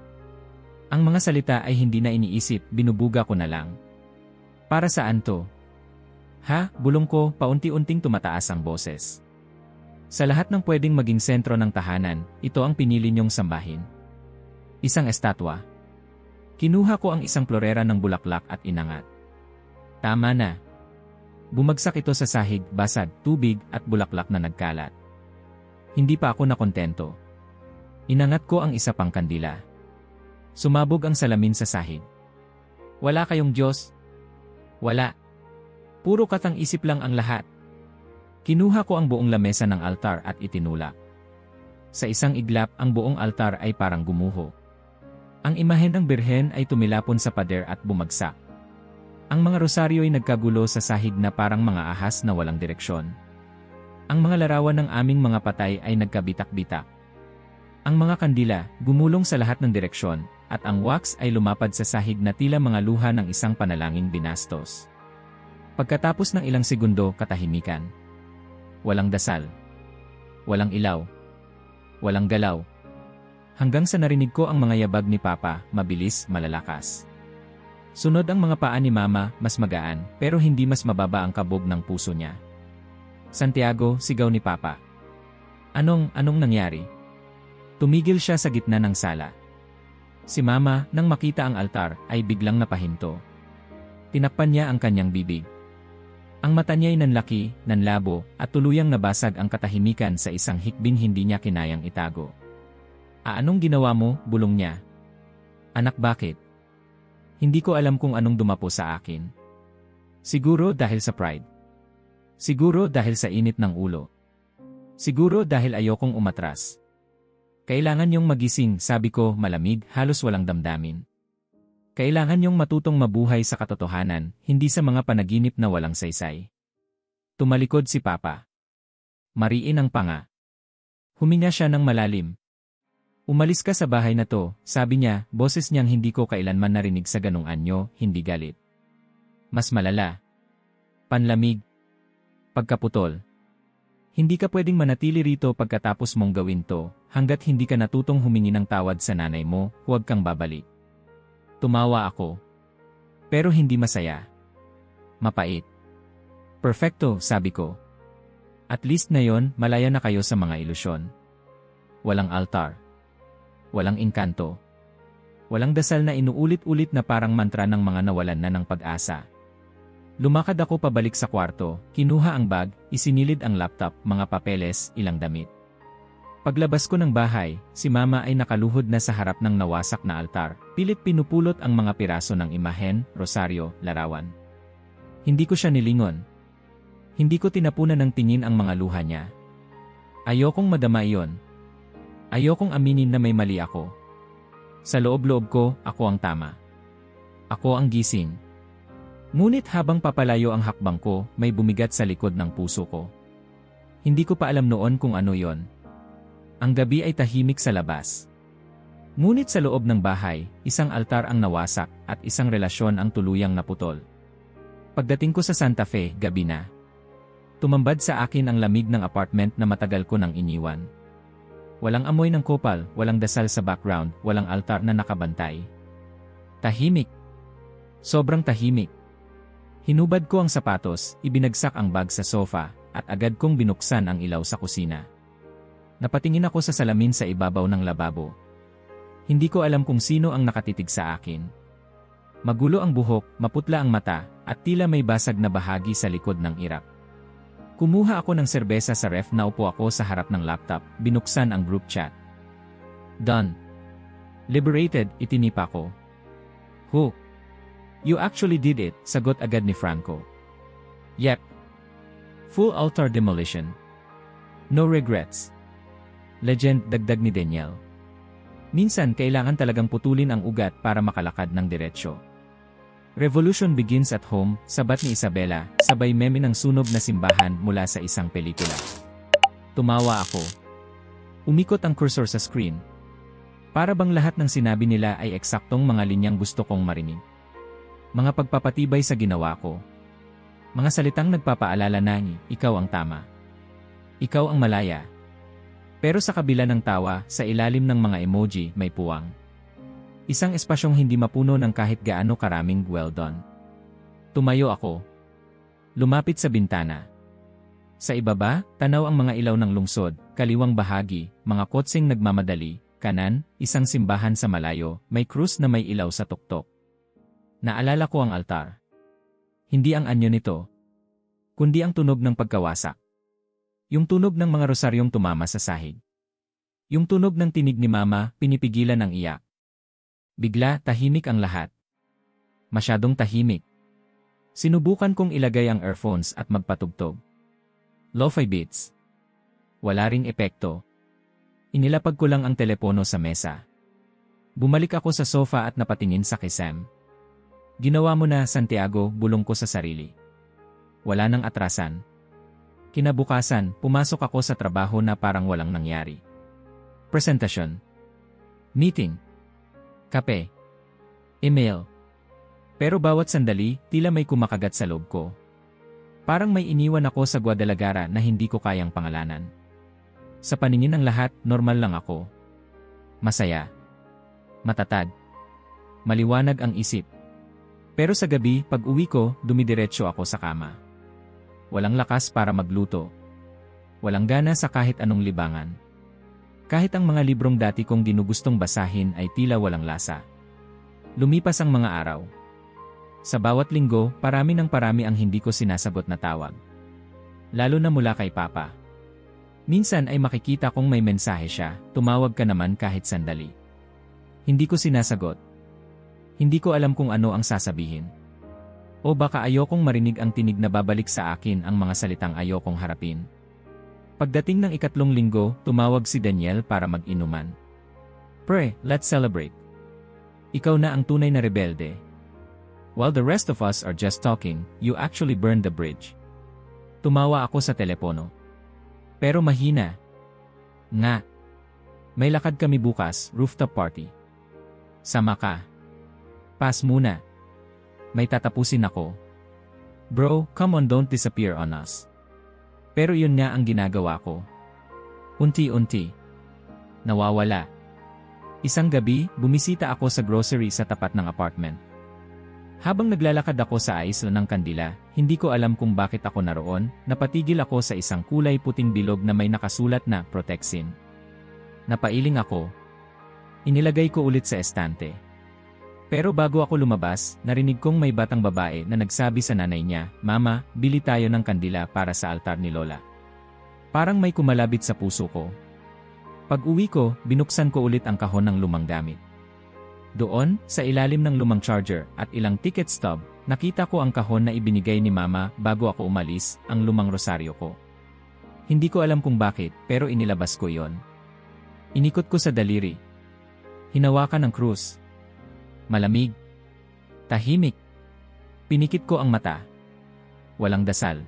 Ang mga salita ay hindi na iniisip, binubuga ko na lang. Para saan to? Ha, bulong ko, paunti-unting tumataas ang boses. Sa lahat ng pwedeng maging sentro ng tahanan, ito ang pinili niyong sambahin. Isang estatwa. Kinuha ko ang isang florera ng bulaklak at inangat. Tama na. Bumagsak ito sa sahig, basag, tubig at bulaklak na nagkalat. Hindi pa ako nakontento. Inangat ko ang isa pang kandila. Sumabog ang salamin sa sahig. Wala kayong Diyos? Wala. Puro katang-isip lang ang lahat. Kinuha ko ang buong lamesa ng altar at itinulak. Sa isang iglap, ang buong altar ay parang gumuho. Ang imahen ng birhen ay tumilapon sa pader at bumagsak. Ang mga rosaryo ay nagkagulo sa sahig na parang mga ahas na walang direksyon. Ang mga larawan ng aming mga patay ay nagkabitak-bitak. Ang mga kandila, gumulong sa lahat ng direksyon, at ang wax ay lumapad sa sahig na tila mga luha ng isang panalangin binastos. Pagkatapos ng ilang segundo, katahimikan. Walang dasal. Walang ilaw. Walang galaw. Hanggang sa narinig ko ang mga yabag ni Papa, mabilis, malalakas. Sunod ang mga paa ni Mama, mas magaan, pero hindi mas mababa ang kabog ng puso niya. Santiago, sigaw ni Papa. Anong nangyari? Tumigil siya sa gitna ng sala. Si Mama, nang makita ang altar, ay biglang napahinto. Tinakpan niya ang kanyang bibig. Ang mata niya ay nanlaki, nanlabo, at tuluyang nabasag ang katahimikan sa isang hikbing hindi niya kinayang itago. Anong ginawa mo? Bulong niya. Anak, bakit? Hindi ko alam kung anong dumapo sa akin. Siguro dahil sa pride. Siguro dahil sa init ng ulo. Siguro dahil ayokong umatras. Kailangan niyong magising, sabi ko, malamig, halos walang damdamin. Kailangan niyong matutong mabuhay sa katotohanan, hindi sa mga panaginip na walang saysay. Tumalikod si Papa. Mariin ang panga. Huminga siya ng malalim. Umalis ka sa bahay na to, sabi niya, boses niyang hindi ko kailanman narinig sa ganung anyo, hindi galit. Mas malala. Panlamig. Pagkaputol. Hindi ka pwedeng manatili rito pagkatapos mong gawin to, hanggat hindi ka natutong humingi ng tawad sa nanay mo, huwag kang babalik. Tumawa ako. Pero hindi masaya. Mapait. Perfecto, sabi ko. At least ngayon, malaya na kayo sa mga ilusyon. Walang altar. Walang inkanto. Walang dasal na inuulit-ulit na parang mantra ng mga nawalan na ng pag-asa. Lumakad ako pabalik sa kwarto, kinuha ang bag, isinilid ang laptop, mga papeles, ilang damit. Paglabas ko ng bahay, si Mama ay nakaluhod na sa harap ng nawasak na altar, pilit pinupulot ang mga piraso ng imahen, rosaryo, larawan. Hindi ko siya nilingon. Hindi ko tinapunan ng tingin ang mga luha niya. Ayokong madama iyon. Ayokong aminin na may mali ako. Sa loob-loob ko, ako ang tama. Ako ang gising. Ngunit habang papalayo ang hakbang ko, may bumigat sa likod ng puso ko. Hindi ko pa alam noon kung ano yon. Ang gabi ay tahimik sa labas. Ngunit sa loob ng bahay, isang altar ang nawasak at isang relasyon ang tuluyang naputol. Pagdating ko sa Santa Fe, gabi na. Tumambad sa akin ang lamig ng apartment na matagal ko nang iniwan. Walang amoy ng kopal, walang dasal sa background, walang altar na nakabantay. Tahimik. Sobrang tahimik. Hinubad ko ang sapatos, ibinagsak ang bag sa sofa, at agad kong binuksan ang ilaw sa kusina. Napatingin ako sa salamin sa ibabaw ng lababo. Hindi ko alam kung sino ang nakatitig sa akin. Magulo ang buhok, maputla ang mata, at tila may basag na bahagi sa likod ng irak. Kumuha ako ng serbesa sa ref, naupo ako sa harap ng laptop, binuksan ang group chat. Done. Liberated, itinipa ko. Who? You actually did it, sagot agad ni Franco. Yep. Full altar demolition. No regrets. Legend, dagdag ni Daniel. Minsan kailangan talagang putulin ang ugat para makalakad ng diretsyo. Revolution begins at home, sabat ni Isabela, sabay meme ng sunog na simbahan mula sa isang pelikula. Tumawa ako. Umikot ang cursor sa screen. Para bang lahat ng sinabi nila ay eksaktong mga linyang gusto kong marinig. Mga pagpapatibay sa ginawa ko. Mga salitang nagpapaalala na ikaw ang tama. Ikaw ang malaya. Pero sa kabila ng tawa, sa ilalim ng mga emoji, may puwang. Isang espasyong hindi mapuno ng kahit gaano karaming well done. Tumayo ako. Lumapit sa bintana. Sa ibaba, tanaw ang mga ilaw ng lungsod, kaliwang bahagi, mga kotseng nagmamadali, kanan, isang simbahan sa malayo, may krus na may ilaw sa tuktok. Naalala ko ang altar. Hindi ang anyo nito, kundi ang tunog ng pagkawasak. Yung tunog ng mga rosaryong tumama sa sahig. Yung tunog ng tinig ni Mama, pinipigilan ang iyak. Bigla, tahimik ang lahat. Masyadong tahimik. Sinubukan kong ilagay ang earphones at magpatugtog. Lo-fi beats. Wala ring epekto. Inilapag ko lang ang telepono sa mesa. Bumalik ako sa sofa at napatingin sa kisam. Ginawa mo na, Santiago, bulong ko sa sarili. Wala nang atrasan. Kinabukasan, pumasok ako sa trabaho na parang walang nangyari. Presentasyon. Meeting. Kape. Email. Pero bawat sandali, tila may kumakagat sa loob ko. Parang may iniwan ako sa Guadalajara na hindi ko kayang pangalanan. Sa paningin ng lahat, normal lang ako. Masaya. Matatag. Maliwanag ang isip. Pero sa gabi, pag uwi ko, dumidiretso ako sa kama. Walang lakas para magluto. Walang gana sa kahit anong libangan. Kahit ang mga librong dati kong ginugustong basahin ay tila walang lasa. Lumipas ang mga araw. Sa bawat linggo, parami ng parami ang hindi ko sinasagot na tawag. Lalo na mula kay Papa. Minsan ay makikita kong may mensahe siya, tumawag ka naman kahit sandali. Hindi ko sinasagot. Hindi ko alam kung ano ang sasabihin. O baka ayokong marinig ang tinig na babalik sa akin ang mga salitang ayokong harapin. Pagdating ng 3 linggo, tumawag si Daniel para mag-inuman. Pre, let's celebrate. Ikaw na ang tunay na rebelde. While the rest of us are just talking, you actually burned the bridge. Tumawa ako sa telepono. Pero mahina. Nga. May lakad kami bukas, rooftop party. Sama ka. Pass muna. May tatapusin ako. Bro, come on, don't disappear on us. Pero yun nga ang ginagawa ko. Unti-unti. Nawawala. Isang gabi, bumisita ako sa grocery sa tapat ng apartment. Habang naglalakad ako sa aisle ng kandila, hindi ko alam kung bakit ako naroon, napatigil ako sa isang kulay puting bilog na may nakasulat na Protexin. Napailing ako. Inilagay ko ulit sa estante. Pero bago ako lumabas, narinig kong may batang babae na nagsabi sa nanay niya, Mama, bili tayo ng kandila para sa altar ni Lola. Parang may kumalabit sa puso ko. Pag-uwi ko, binuksan ko ulit ang kahon ng lumang gamit. Doon, sa ilalim ng lumang charger at ilang ticket stub, nakita ko ang kahon na ibinigay ni Mama bago ako umalis, ang lumang rosaryo ko. Hindi ko alam kung bakit, pero inilabas ko yon. Inikot ko sa daliri. Hinawakan ang krus. Malamig. Tahimik. Pinikit ko ang mata. Walang dasal.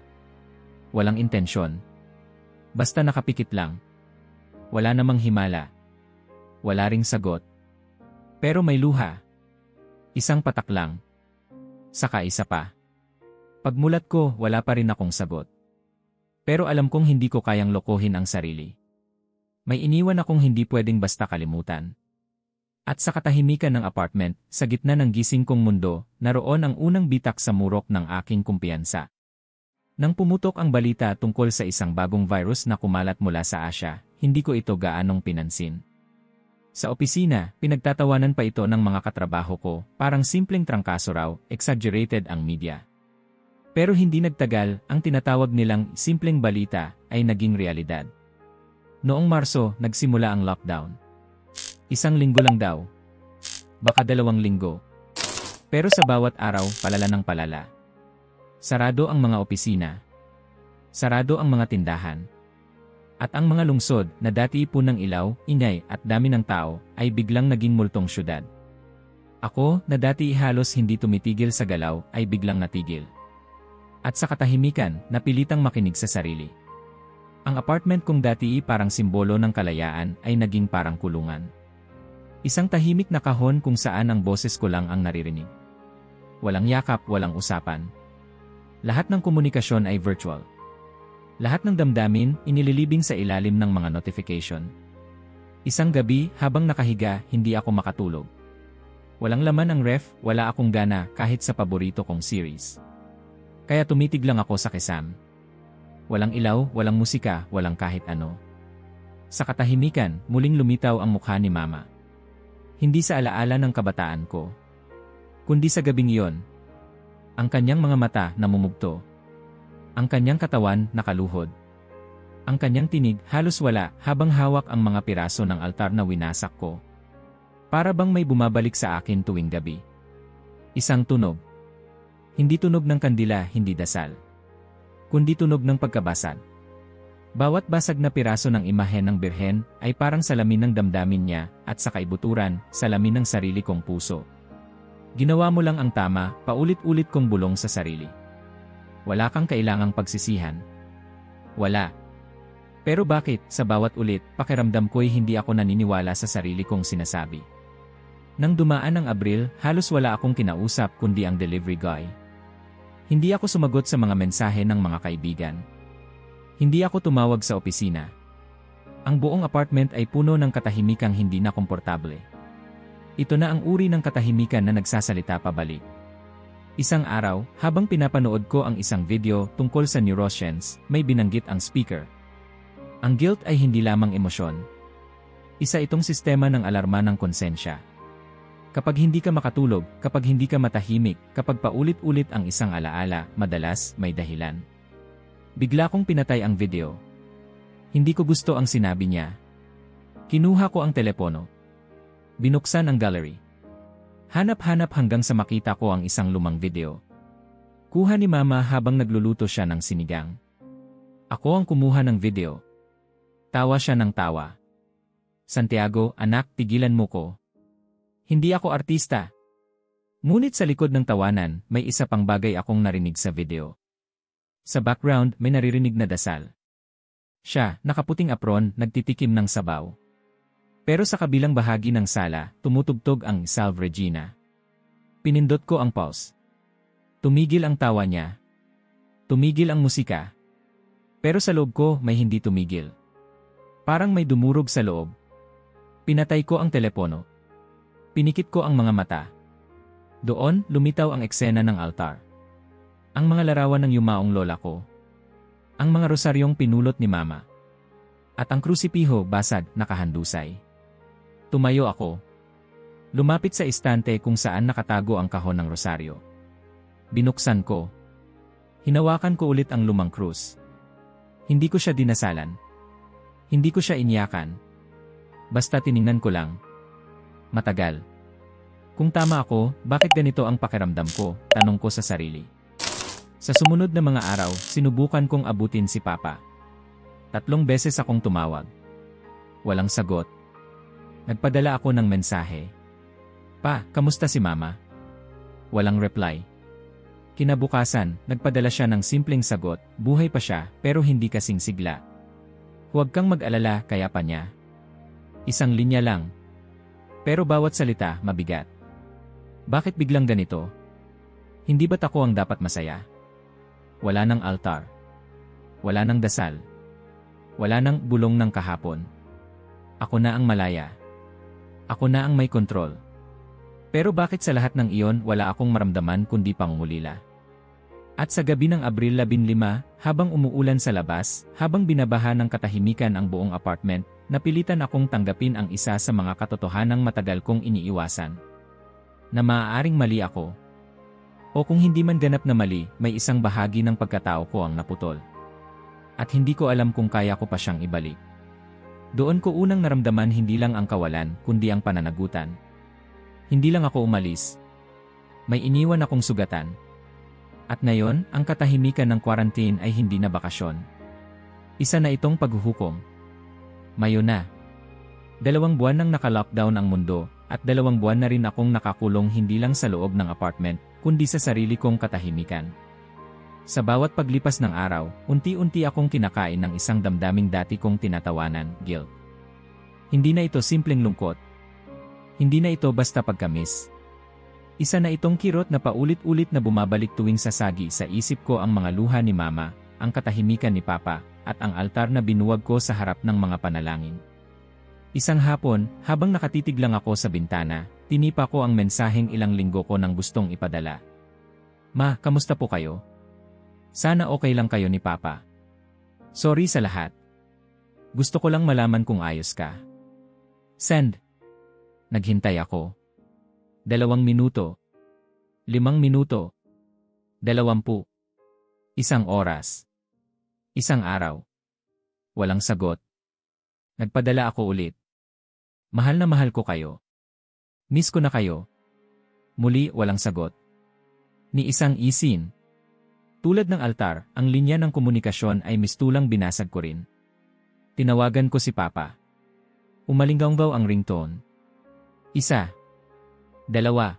Walang intensyon. Basta nakapikit lang. Wala namang himala. Wala ring sagot. Pero may luha. Isang patak lang. Saka isa pa. Pagmulat ko, wala pa rin akong sagot. Pero alam kong hindi ko kayang lokohin ang sarili. May iniwan akong hindi pwedeng basta kalimutan. At sa katahimikan ng apartment, sa gitna ng gising kong mundo, naroon ang unang bitak sa murok ng aking kumpiyansa. Nang pumutok ang balita tungkol sa isang bagong virus na kumalat mula sa Asia, hindi ko ito gaanong pinansin. Sa opisina, pinagtatawanan pa ito ng mga katrabaho ko, parang simpleng trangkaso raw, exaggerated ang media. Pero hindi nagtagal, ang tinatawag nilang simpleng balita ay naging realidad. Noong Marso, nagsimula ang lockdown. 1 linggo lang daw. Baka 2 linggo. Pero sa bawat araw, palala ng palala. Sarado ang mga opisina. Sarado ang mga tindahan. At ang mga lungsod na dati puno ng ilaw, ingay at dami ng tao ay biglang naging multong syudad. Ako, na dati halos hindi tumitigil sa galaw, ay biglang natigil. At sa katahimikan, napilitang makinig sa sarili. Ang apartment kong dati parang simbolo ng kalayaan ay naging parang kulungan. Isang tahimik na kahon kung saan ang boses ko lang ang naririnig. Walang yakap, walang usapan. Lahat ng komunikasyon ay virtual. Lahat ng damdamin inililibing sa ilalim ng mga notification. Isang gabi, habang nakahiga, hindi ako makatulog. Walang laman ang ref, wala akong gana kahit sa paborito kong series. Kaya tumitig lang ako sa kisam. Walang ilaw, walang musika, walang kahit ano. Sa katahimikan, muling lumitaw ang mukha ni Mama. Hindi sa alaala ng kabataan ko, kundi sa gabing iyon. Ang kanyang mga mata namumugto. Ang kanyang katawan nakaluhod. Ang kanyang tinig halos wala habang hawak ang mga piraso ng altar na winasak ko. Para bang may bumabalik sa akin tuwing gabi. Isang tunog. Hindi tunog ng kandila, hindi dasal. Kundi tunog ng pagkabasag. Bawat basag na piraso ng imahen ng birhen ay parang salamin ng damdamin niya at sa kaibuturan, salamin ng sarili kong puso. Ginawa mo lang ang tama, paulit-ulit kong bulong sa sarili. Wala kang kailangang pagsisihan. Wala. Pero bakit, sa bawat ulit, pakiramdam ko'y hindi ako naniniwala sa sarili kong sinasabi. Nang dumaan ang Abril, halos wala akong kinausap kundi ang delivery guy. Hindi ako sumagot sa mga mensahe ng mga kaibigan. Hindi ako tumawag sa opisina. Ang buong apartment ay puno ng katahimikang hindi na komportable. Ito na ang uri ng katahimikan na nagsasalita pabalik. Isang araw, habang pinapanood ko ang isang video tungkol sa neuroscience, may binanggit ang speaker. Ang guilt ay hindi lamang emosyon. Isa itong sistema ng alarma ng konsensya. Kapag hindi ka makatulog, kapag hindi ka matahimik, kapag paulit-ulit ang isang alaala, madalas may dahilan. Bigla kong pinatay ang video. Hindi ko gusto ang sinabi niya. Kinuha ko ang telepono. Binuksan ang gallery. Hanap-hanap hanggang sa makita ko ang isang lumang video. Kuha ni Mama habang nagluluto siya ng sinigang. Ako ang kumuha ng video. Tawa siya ng tawa. Santiago, anak, tigilan mo ko. Hindi ako artista. Ngunit sa likod ng tawanan, may isa pang bagay akong narinig sa video. Sa background, may naririnig na dasal. Siya, nakaputing apron, nagtitikim ng sabaw. Pero sa kabilang bahagi ng sala, tumutugtog ang Salve Regina. Pinindot ko ang pause. Tumigil ang tawa niya. Tumigil ang musika. Pero sa loob ko, may hindi tumigil. Parang may dumurog sa loob. Pinatay ko ang telepono. Pinikit ko ang mga mata. Doon, lumitaw ang eksena ng altar. Ang mga larawan ng yumaong lola ko. Ang mga rosaryong pinulot ni Mama. At ang krusipiho basag, nakahandusay. Tumayo ako. Lumapit sa istante kung saan nakatago ang kahon ng rosaryo. Binuksan ko. Hinawakan ko ulit ang lumang krus. Hindi ko siya dinasalan. Hindi ko siya inyakan. Basta tiningnan ko lang. Matagal. Kung tama ako, bakit ganito ang pakiramdam ko? Tanong ko sa sarili. Sa sumunod na mga araw, sinubukan kong abutin si Papa. 3 beses akong tumawag. Walang sagot. Nagpadala ako ng mensahe. Pa, kamusta si Mama? Walang reply. Kinabukasan, nagpadala siya ng simpleng sagot, buhay pa siya, pero hindi kasing sigla. Huwag kang mag-alala, kaya pa niya. Isang linya lang. Pero bawat salita, mabigat. Bakit biglang ganito? Hindi ba't ako ang dapat masaya? Wala nang altar. Wala nang dasal. Wala nang bulong ng kahapon. Ako na ang malaya. Ako na ang may kontrol. Pero bakit sa lahat ng iyon wala akong maramdaman kundi pangungulila? At sa gabi ng Abril 15, habang umuulan sa labas, habang binabaha ng katahimikan ang buong apartment, napilitan akong tanggapin ang isa sa mga katotohanang matagal kong iniiwasan. Na maaaring mali ako. O kung hindi man ganap na mali, may isang bahagi ng pagkatao ko ang naputol. At hindi ko alam kung kaya ko pa siyang ibalik. Doon ko unang naramdaman hindi lang ang kawalan, kundi ang pananagutan. Hindi lang ako umalis. May iniwan akong sugatan. At ngayon, ang katahimikan ng quarantine ay hindi na bakasyon. Isa na itong paghuhukom. Mayo na. 2 buwan nang naka-lockdown ang mundo, at 2 buwan na rin akong nakakulong hindi lang sa loob ng apartment, kundi sa sarili kong katahimikan. Sa bawat paglipas ng araw, unti-unti akong kinakain ng isang damdaming dati kong tinatawanan, guilt. Hindi na ito simpleng lungkot. Hindi na ito basta pagkamis. Isa na itong kirot na paulit-ulit na bumabalik tuwing sasagi sa isip ko ang mga luha ni Mama, ang katahimikan ni Papa, at ang altar na binuwag ko sa harap ng mga panalangin. Isang hapon, habang nakatitig lang ako sa bintana, tinipa ko ang mensaheng ilang linggo ko nang gustong ipadala. Ma, kamusta po kayo? Sana okay lang kayo ni Papa. Sorry sa lahat. Gusto ko lang malaman kung ayos ka. Send. Naghintay ako. 2 minuto. 5 minuto. 20. 1 oras. 1 araw. Walang sagot. Nagpadala ako ulit. Mahal na mahal ko kayo. Miss ko na kayo. Muli walang sagot. Ni isang isin. Tulad ng altar, ang linya ng komunikasyon ay mistulang binasag ko rin. Tinawagan ko si Papa. Umalinggaw ang ringtone. 1. 2. 3.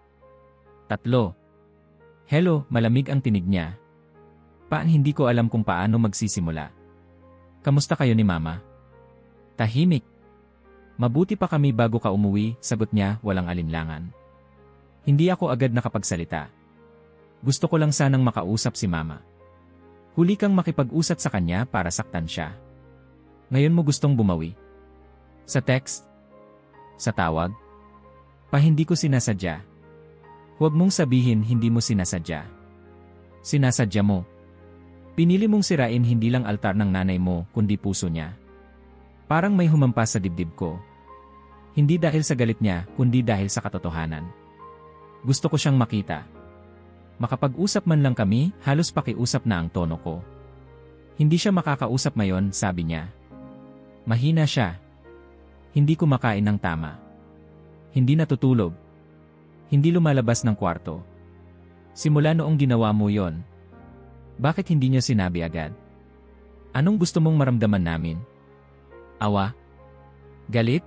Hello, malamig ang tinig niya. Hindi ko alam kung paano magsisimula. Kamusta kayo ni Mama? Tahimik. Mabuti pa kami bago ka umuwi, sagot niya walang alinlangan. Hindi ako agad nakapagsalita. Gusto ko lang sanang makausap si Mama. Huli kang makipag-usap sa kanya para saktan siya. Ngayon mo gustong bumawi? Sa text? Sa tawag? Hindi ko sinasadya. Huwag mong sabihin hindi mo sinasadya. Sinasadya mo. Pinili mong sirain hindi lang altar ng nanay mo, kundi puso niya. Parang may humampas sa dibdib ko. Hindi dahil sa galit niya, kundi dahil sa katotohanan. Gusto ko siyang makita. Makapag-usap man lang kami, halos pakiusap na ang tono ko. Hindi siya makakausap ngayon, sabi niya. Mahina siya. Hindi kumakain ng tama. Hindi natutulog. Hindi lumalabas ng kwarto. Simula noong ginawa mo yon. Bakit hindi niya sinabi agad? Anong gusto mong maramdaman namin? Awa? Galit?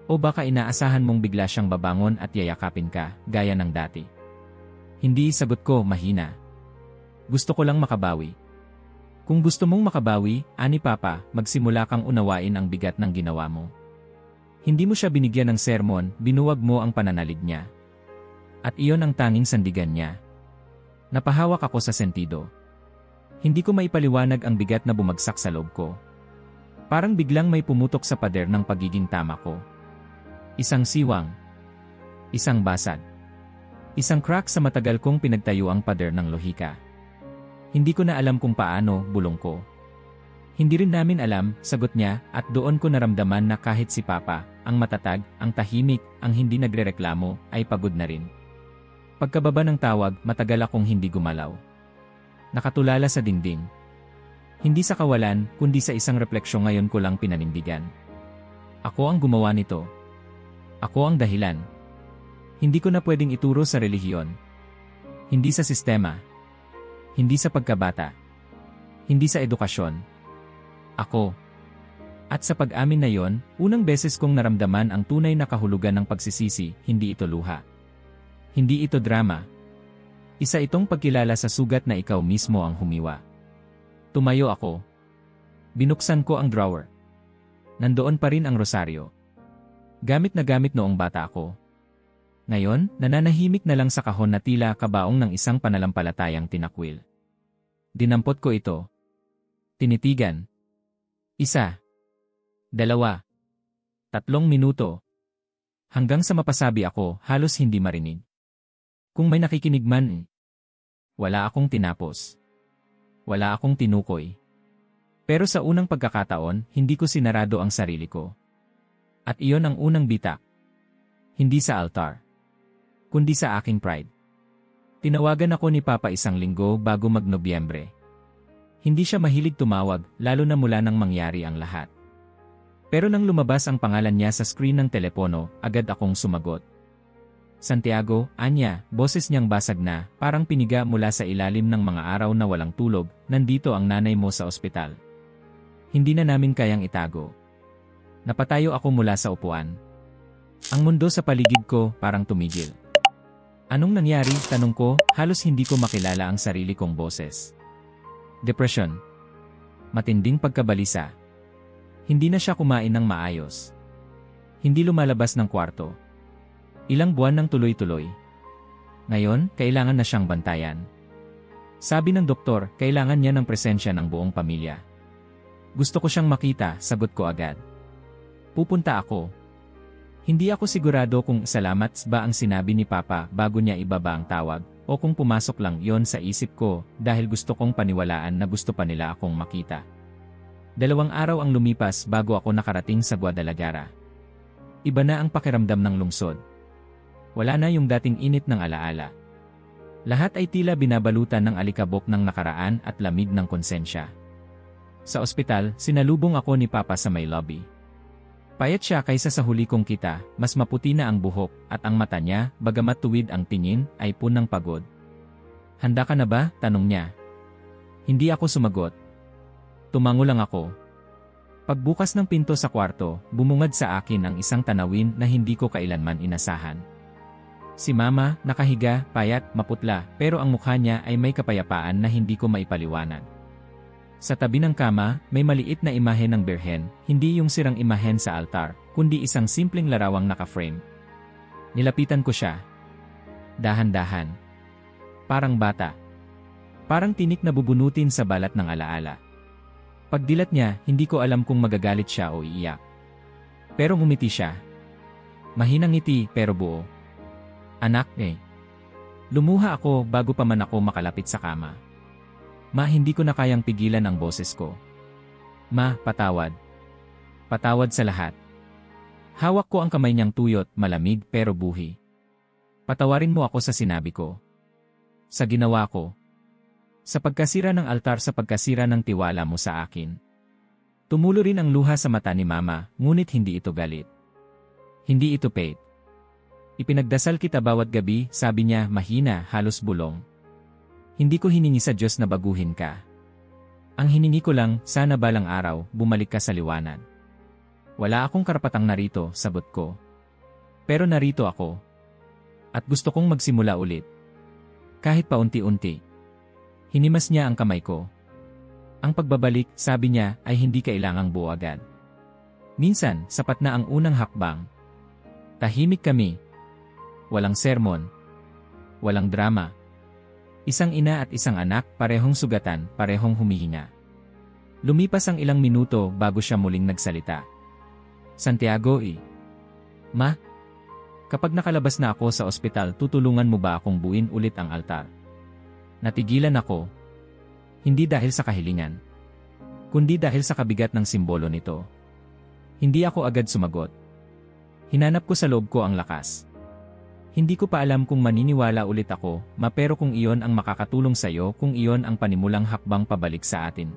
O baka inaasahan mong bigla siyang babangon at yayakapin ka, gaya ng dati? Hindi, sagot ko, mahina. Gusto ko lang makabawi. Kung gusto mong makabawi, ani Papa, magsimula kang unawain ang bigat ng ginawa mo. Hindi mo siya binigyan ng sermon, binuwag mo ang pananalig niya. At iyon ang tanging sandigan niya. Napahawak ako sa sentido. Hindi ko maipaliwanag ang bigat na bumagsak sa loob ko. Parang biglang may pumutok sa pader ng pagiging tama ko. Isang siwang. Isang basag. Isang crack sa matagal kong pinagtayuang pader ng lohika. Hindi ko na alam kung paano, bulong ko. Hindi rin namin alam, sagot niya, at doon ko naramdaman na kahit si Papa, ang matatag, ang tahimik, ang hindi nagrereklamo, ay pagod na rin. Pagkababa ng tawag, matagal akong hindi gumalaw. Nakatulala sa dingding. Hindi sa kawalan, kundi sa isang refleksyon ngayon ko lang pinanindigan. Ako ang gumawa nito. Ako ang dahilan. Hindi ko na pwedeng ituro sa relihiyon. Hindi sa sistema. Hindi sa pagkabata. Hindi sa edukasyon. Ako. At sa pag-amin na yon, unang beses kong naramdaman ang tunay na kahulugan ng pagsisisi, hindi ito luha. Hindi ito drama. Isa itong pagkilala sa sugat na ikaw mismo ang humiwa. Tumayo ako. Binuksan ko ang drawer. Nandoon pa rin ang rosaryo. Gamit na gamit noong bata ako. Ngayon, nananahimik na lang sa kahon na tila kabaong ng isang panalampalatayang tinakwil. Dinampot ko ito. Tinitigan. 1. 2. 3 minuto. Hanggang sa mapasabi ako, halos hindi marinig. Kung may nakikinig man, wala akong tinapos. Wala akong tinukoy. Pero sa unang pagkakataon, hindi ko sinarado ang sarili ko. At iyon ang unang bitak. Hindi sa altar, kundi sa aking pride. Tinawagan ako ni Papa 1 linggo bago mag-Nobyembre. Hindi siya mahilig tumawag, lalo na mula nang mangyari ang lahat. Pero nang lumabas ang pangalan niya sa screen ng telepono, agad akong sumagot. Santiago, anya, boses niyang basag na, parang piniga mula sa ilalim ng mga araw na walang tulog, nandito ang nanay mo sa ospital. Hindi na namin kayang itago. Napatayo ako mula sa upuan. Ang mundo sa paligid ko parang tumigil. Anong nangyari? Tanong ko, halos hindi ko makilala ang sarili kong boses. Depression. Matinding pagkabalisa. Hindi na siya kumain ng maayos. Hindi lumalabas ng kwarto. Ilang buwan nang tuloy-tuloy. Ngayon, kailangan na siyang bantayan. Sabi ng doktor, kailangan niya ng presensya ng buong pamilya. Gusto ko siyang makita, sagot ko agad. Pupunta ako. Hindi ako sigurado kung salamat ba ang sinabi ni Papa bago niya ibaba ang tawag, o kung pumasok lang yon sa isip ko dahil gusto kong paniwalaan na gusto pa nila akong makita. 2 araw ang lumipas bago ako nakarating sa Guadalajara. Iba na ang pakiramdam ng lungsod. Wala na yung dating init ng alaala. Lahat ay tila binabalutan ng alikabok ng nakaraan at lamig ng konsensya. Sa ospital, sinalubong ako ni Papa sa may lobby. Payat siya kaysa sa huli kong kita, mas maputi na ang buhok, at ang mata niya, bagamat tuwid ang tingin, ay punang pagod. Handa ka na ba? Tanong niya. Hindi ako sumagot. Tumango lang ako. Pagbukas ng pinto sa kwarto, bumungad sa akin ang isang tanawin na hindi ko kailanman inasahan. Si Mama, nakahiga, payat, maputla, pero ang mukha niya ay may kapayapaan na hindi ko maipaliwanag. Sa tabi ng kama, may maliit na imahe ng Birhen, hindi yung sirang imahen sa altar, kundi isang simpleng larawang naka-frame. Nilapitan ko siya. Dahan-dahan. Parang bata. Parang tinik na bubunutin sa balat ng alaala. Pagdilat niya, hindi ko alam kung magagalit siya o iiyak. Pero ngumiti siya. Mahinang ngiti, pero buo. Anak, Lumuha ako bago pa man ako makalapit sa kama. Ma, hindi ko na kayang pigilan ang boses ko. Ma, patawad. Patawad sa lahat. Hawak ko ang kamay niyang tuyot, malamig pero buhi. Patawarin mo ako sa sinabi ko. Sa ginawa ko. Sa pagkasira ng altar, sa pagkasira ng tiwala mo sa akin. Tumulo rin ang luha sa mata ni Mama, ngunit hindi ito galit. Hindi ito pait. Ipinagdasal kita bawat gabi, sabi niya, mahina, halos bulong. Hindi ko hiningi sa Diyos na baguhin ka. Ang hiningi ko lang, sana balang araw, bumalik ka sa liwanag. Wala akong karapatang narito, sagot ko. Pero narito ako. At gusto kong magsimula ulit. Kahit paunti-unti. Hinimas niya ang kamay ko. Ang pagbabalik, sabi niya, ay hindi kailangang buo agad. Minsan, sapat na ang unang hakbang. Tahimik kami. Walang sermon. Walang drama. Isang ina at isang anak, parehong sugatan, parehong humihinga. Lumipas ang ilang minuto bago siya muling nagsalita. Santiago, Ma, kapag nakalabas na ako sa ospital, tutulungan mo ba akong buuin ulit ang altar? Natigilan ako. Hindi dahil sa kahilingan, kundi dahil sa kabigat ng simbolo nito. Hindi ako agad sumagot. Hinanap ko sa loob ko ang lakas. Hindi ko pa alam kung maniniwala ulit ako, pero kung iyon ang makakatulong sa iyo, kung iyon ang panimulang hakbang pabalik sa atin.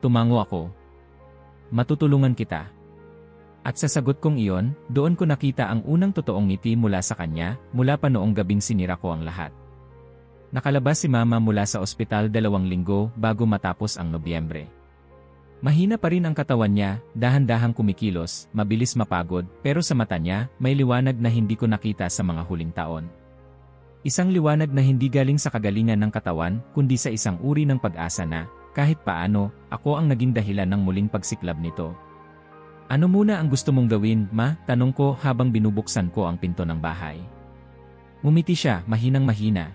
Tumango ako. Matutulungan kita. At sa sagot kong iyon, doon ko nakita ang unang totoong ngiti mula sa kanya, mula pa noong gabing sinira ko ang lahat. Nakalabas si Mama mula sa ospital 2 linggo bago matapos ang Nobyembre. Mahina pa rin ang katawan niya, dahan-dahang kumikilos, mabilis mapagod, pero sa mata niya, may liwanag na hindi ko nakita sa mga huling taon. Isang liwanag na hindi galing sa kagalingan ng katawan, kundi sa isang uri ng pag-asa na, kahit paano, ako ang naging dahilan ng muling pagsiklab nito. Ano muna ang gusto mong gawin, Ma? Tanong ko habang binubuksan ko ang pinto ng bahay. Ngumiti siya, mahinang-mahina.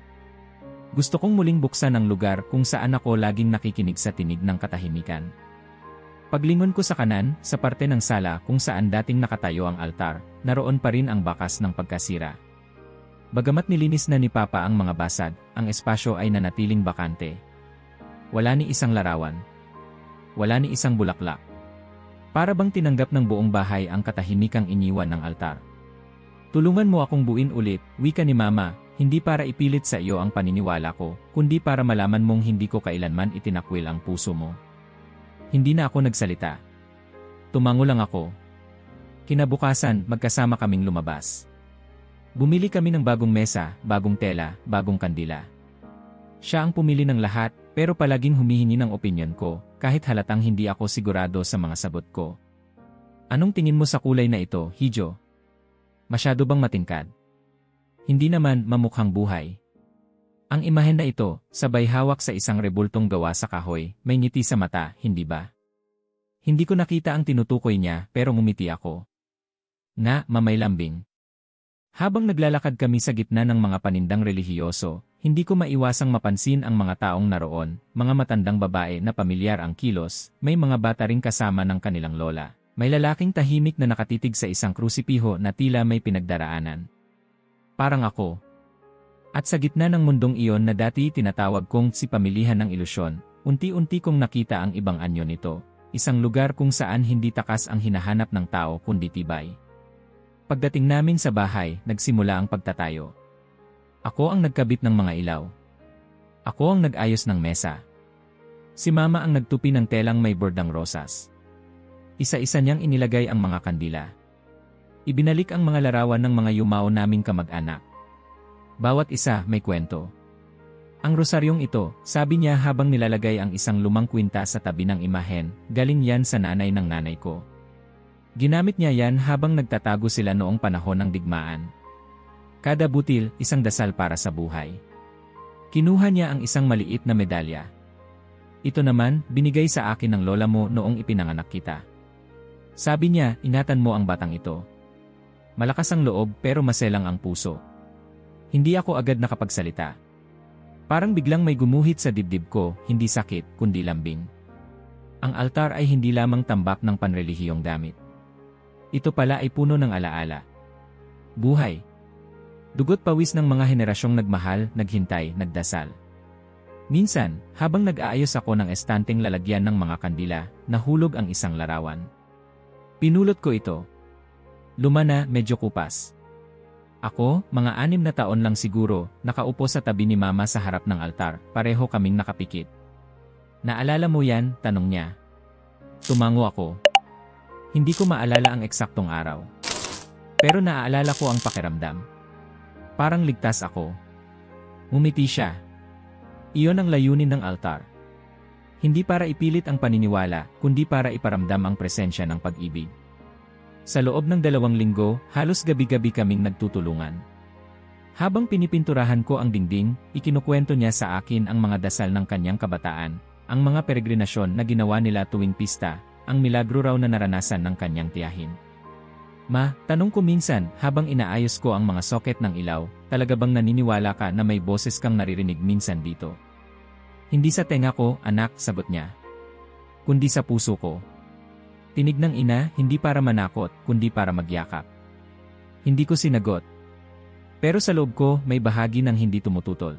Gusto kong muling buksan ang lugar kung saan ako laging nakikinig sa tinig ng katahimikan. Paglingon ko sa kanan, sa parte ng sala kung saan dating nakatayo ang altar, naroon pa rin ang bakas ng pagkasira. Bagamat nilinis na ni Papa ang mga basag, ang espasyo ay nanatiling bakante. Wala ni isang larawan. Wala ni isang bulaklak. Para bang tinanggap ng buong bahay ang katahimikang iniwan ng altar. Tulungan mo akong buuin ulit, wika ni Mama, hindi para ipilit sa iyo ang paniniwala ko, kundi para malaman mong hindi ko kailanman itinakwil ang puso mo. Hindi na ako nagsalita. Tumango lang ako. Kinabukasan, magkasama kaming lumabas. Bumili kami ng bagong mesa, bagong tela, bagong kandila. Siya ang pumili ng lahat, pero palaging humihingi ng opinyon ko, kahit halatang hindi ako sigurado sa mga sagot ko. Anong tingin mo sa kulay na ito, Hijo? Masyado bang matingkad? Hindi naman, mamukhang buhay. Ang imahen na ito, sabay hawak sa isang rebultong gawa sa kahoy, may ngiti sa mata, hindi ba? Hindi ko nakita ang tinutukoy niya, pero ngumiti ako. Nga, mamaylambing. Habang naglalakad kami sa gitna ng mga panindang relihiyoso, hindi ko maiwasang mapansin ang mga taong naroon, mga matandang babae na pamilyar ang kilos, may mga bata ring kasama ng kanilang lola. May lalaking tahimik na nakatitig sa isang krusipiho na tila may pinagdaraanan. Parang ako. At sa gitna ng mundong iyon na dati tinatawag kong si pamilihan ng ilusyon, unti-unti kong nakita ang ibang anyo nito. Isang lugar kung saan hindi takas ang hinahanap ng tao kundi tibay. Pagdating namin sa bahay, nagsimula ang pagtatayo. Ako ang nagkabit ng mga ilaw. Ako ang nag-ayos ng mesa. Si Mama ang nagtupi ng telang may bordang rosas. Isa-isa niyang inilagay ang mga kandila. Ibinalik ang mga larawan ng mga yumao naming kamag-anak. Bawat isa may kwento. Ang rosaryong ito, sabi niya habang nilalagay ang isang lumang kwinta sa tabi ng imahen, galing yan sa nanay ng nanay ko. Ginamit niya yan habang nagtatago sila noong panahon ng digmaan. Kada butil, isang dasal para sa buhay. Kinuha niya ang isang maliit na medalya. Ito naman, binigay sa akin ng lola mo noong ipinanganak kita. Sabi niya, ingatan mo ang batang ito. Malakas ang loob pero maselang ang puso. Hindi ako agad nakapagsalita. Parang biglang may gumuhit sa dibdib ko, hindi sakit, kundi lambing. Ang altar ay hindi lamang tambak ng panrelihiyong damit. Ito pala ay puno ng alaala. Buhay. Dugot pawis ng mga henerasyong nagmahal, naghintay, nagdasal. Minsan, habang nag-aayos ako ng estanteng lalagyan ng mga kandila, nahulog ang isang larawan. Pinulot ko ito. Luma na, medyo kupas. Ako, mga 6 na taon lang siguro, nakaupo sa tabi ni Mama sa harap ng altar, pareho kaming nakapikit. Naalala mo yan? Tanong niya. Tumango ako. Hindi ko maalala ang eksaktong araw. Pero naaalala ko ang pakiramdam. Parang ligtas ako. Ngumiti siya. Iyon ang layunin ng altar. Hindi para ipilit ang paniniwala, kundi para iparamdam ang presensya ng pag-ibig. Sa loob ng 2 linggo, halos gabi-gabi kaming nagtutulungan. Habang pinipinturahan ko ang dingding, ikinukwento niya sa akin ang mga dasal ng kanyang kabataan, ang mga peregrinasyon na ginawa nila tuwing pista, ang milagro raw na naranasan ng kanyang tiyahin. Ma, tanong ko minsan, habang inaayos ko ang mga socket ng ilaw, talaga bang naniniwala ka na may boses kang naririnig minsan dito? Hindi sa tenga ko, anak, sagot niya. Kundi sa puso ko. Tinig ng ina, hindi para manakot, kundi para magyakap. Hindi ko sinagot. Pero sa loob ko, may bahagi ng hindi tumututol.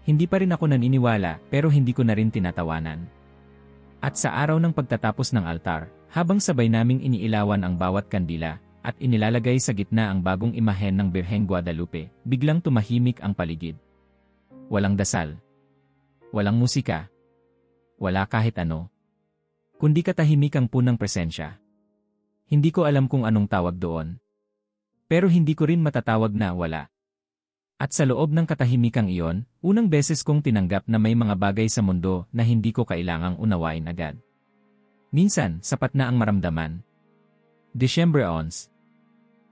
Hindi pa rin ako naniniwala, pero hindi ko na rin tinatawanan. At sa araw ng pagtatapos ng altar, habang sabay naming iniilawan ang bawat kandila, at inilalagay sa gitna ang bagong imahen ng Birheng Guadalupe, biglang tumahimik ang paligid. Walang dasal. Walang musika. Wala kahit ano. Kundi katahimikang punang presensya. Hindi ko alam kung anong tawag doon. Pero hindi ko rin matatawag na wala. At sa loob ng katahimikang iyon, unang beses kong tinanggap na may mga bagay sa mundo na hindi ko kailangang unawain agad. Minsan, sapat na ang maramdaman. December 11.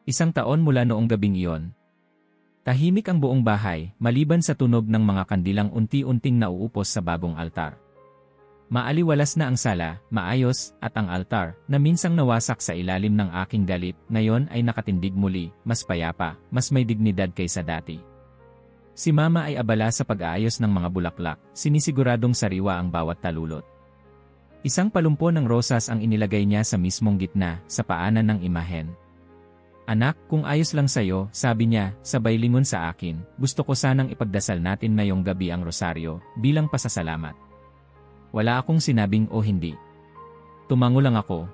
1 taon mula noong gabing iyon. Tahimik ang buong bahay, maliban sa tunog ng mga kandilang unti-unting nauupos sa bagong altar. Maaliwalas na ang sala, maayos, at ang altar, na minsang nawasak sa ilalim ng aking galit, ngayon ay nakatindig muli, mas payapa, mas may dignidad kaysa dati. Si Mama ay abala sa pag-aayos ng mga bulaklak, sinisiguradong sariwa ang bawat talulot. Isang palumpo ng rosas ang inilagay niya sa mismong gitna, sa paanan ng imahen. Anak, kung ayos lang sa'yo, sabi niya, sabay lingon sa akin, gusto ko sanang ipagdasal natin ngayong gabi ang rosaryo, bilang pasasalamat. Wala akong sinabing o hindi. Tumango lang ako.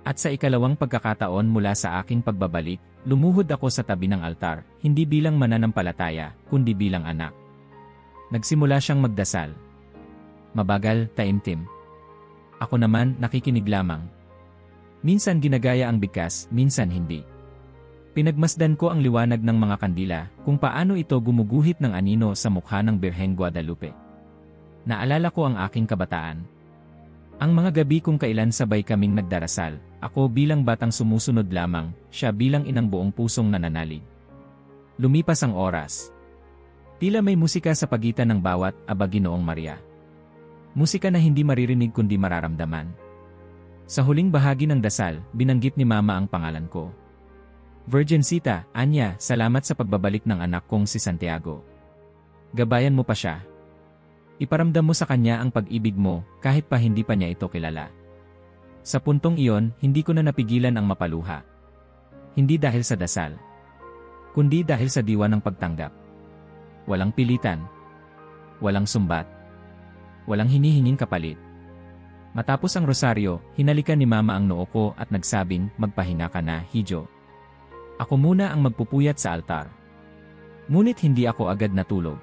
At sa ikalawang pagkakataon mula sa aking pagbabalik, lumuhod ako sa tabi ng altar, hindi bilang mananampalataya, kundi bilang anak. Nagsimula siyang magdasal. Mabagal, taimtim. Ako naman, nakikinig lamang. Minsan ginagaya ang bigkas, minsan hindi. Pinagmasdan ko ang liwanag ng mga kandila, kung paano ito gumuguhit ng anino sa mukha ng Birheng Guadalupe. Naalala ko ang aking kabataan. Ang mga gabi kung kailan sabay kaming nagdarasal, ako bilang batang sumusunod lamang, siya bilang inang buong pusong nananalig. Lumipas ang oras. Tila may musika sa pagitan ng bawat Aba Ginoong Maria. Musika na hindi maririnig kundi mararamdaman. Sa huling bahagi ng dasal, binanggit ni Mama ang pangalan ko. Virgencita, Anya, salamat sa pagbabalik ng anak kong si Santiago. Gabayan mo pa siya. Iparamdam mo sa kanya ang pag-ibig mo kahit pa hindi pa niya ito kilala. Sa puntong iyon, hindi ko na napigilan ang mapaluha. Hindi dahil sa dasal, kundi dahil sa diwa ng pagtanggap. Walang pilitan. Walang sumbat. Walang hinihinging kapalit. Matapos ang rosaryo, hinalikan ni Mama ang noo ko at nagsabing, magpahinga ka na, Hijo. Ako muna ang magpupuyat sa altar. Ngunit hindi ako agad natulog.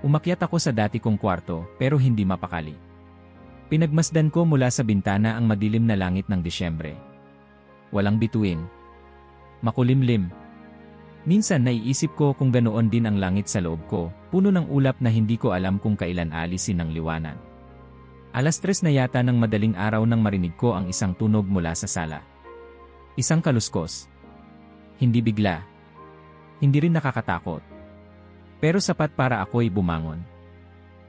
Umakyat ako sa dati kong kwarto pero hindi mapakali. Pinagmasdan ko mula sa bintana ang madilim na langit ng Disyembre. Walang bituin. Makulimlim. Minsan naiisip ko kung ganoon din ang langit sa loob ko, puno ng ulap na hindi ko alam kung kailan alisin ng liwanag. 3:00 na yata ng madaling araw nang marinig ko ang isang tunog mula sa sala. Isang kaluskos. Hindi bigla. Hindi rin nakakatakot. Pero sapat para ako'y bumangon.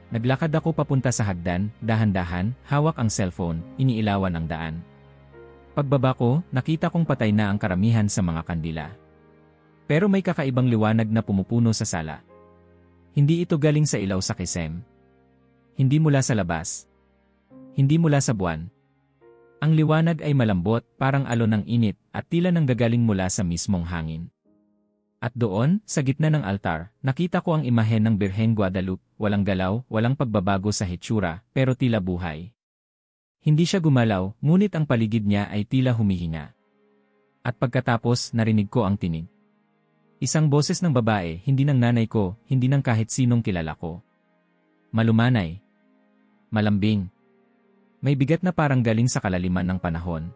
Naglakad ako papunta sa hagdan, dahan-dahan, hawak ang cellphone, iniilawan ang daan. Pagbaba ko, nakita kong patay na ang karamihan sa mga kandila. Pero may kakaibang liwanag na pumupuno sa sala. Hindi ito galing sa ilaw sa kisem. Hindi mula sa labas. Hindi mula sa buwan. Ang liwanag ay malambot, parang alon ng init, at tila nang gagaling mula sa mismong hangin. At doon, sa gitna ng altar, nakita ko ang imahen ng Birheng Guadalupe, walang galaw, walang pagbabago sa hitsura, pero tila buhay. Hindi siya gumalaw, ngunit ang paligid niya ay tila humihinga. At pagkatapos, narinig ko ang tinig. Isang boses ng babae, hindi ng nanay ko, hindi ng kahit sinong kilala ko. Malumanay. Malambing. May bigat na parang galing sa kalaliman ng panahon.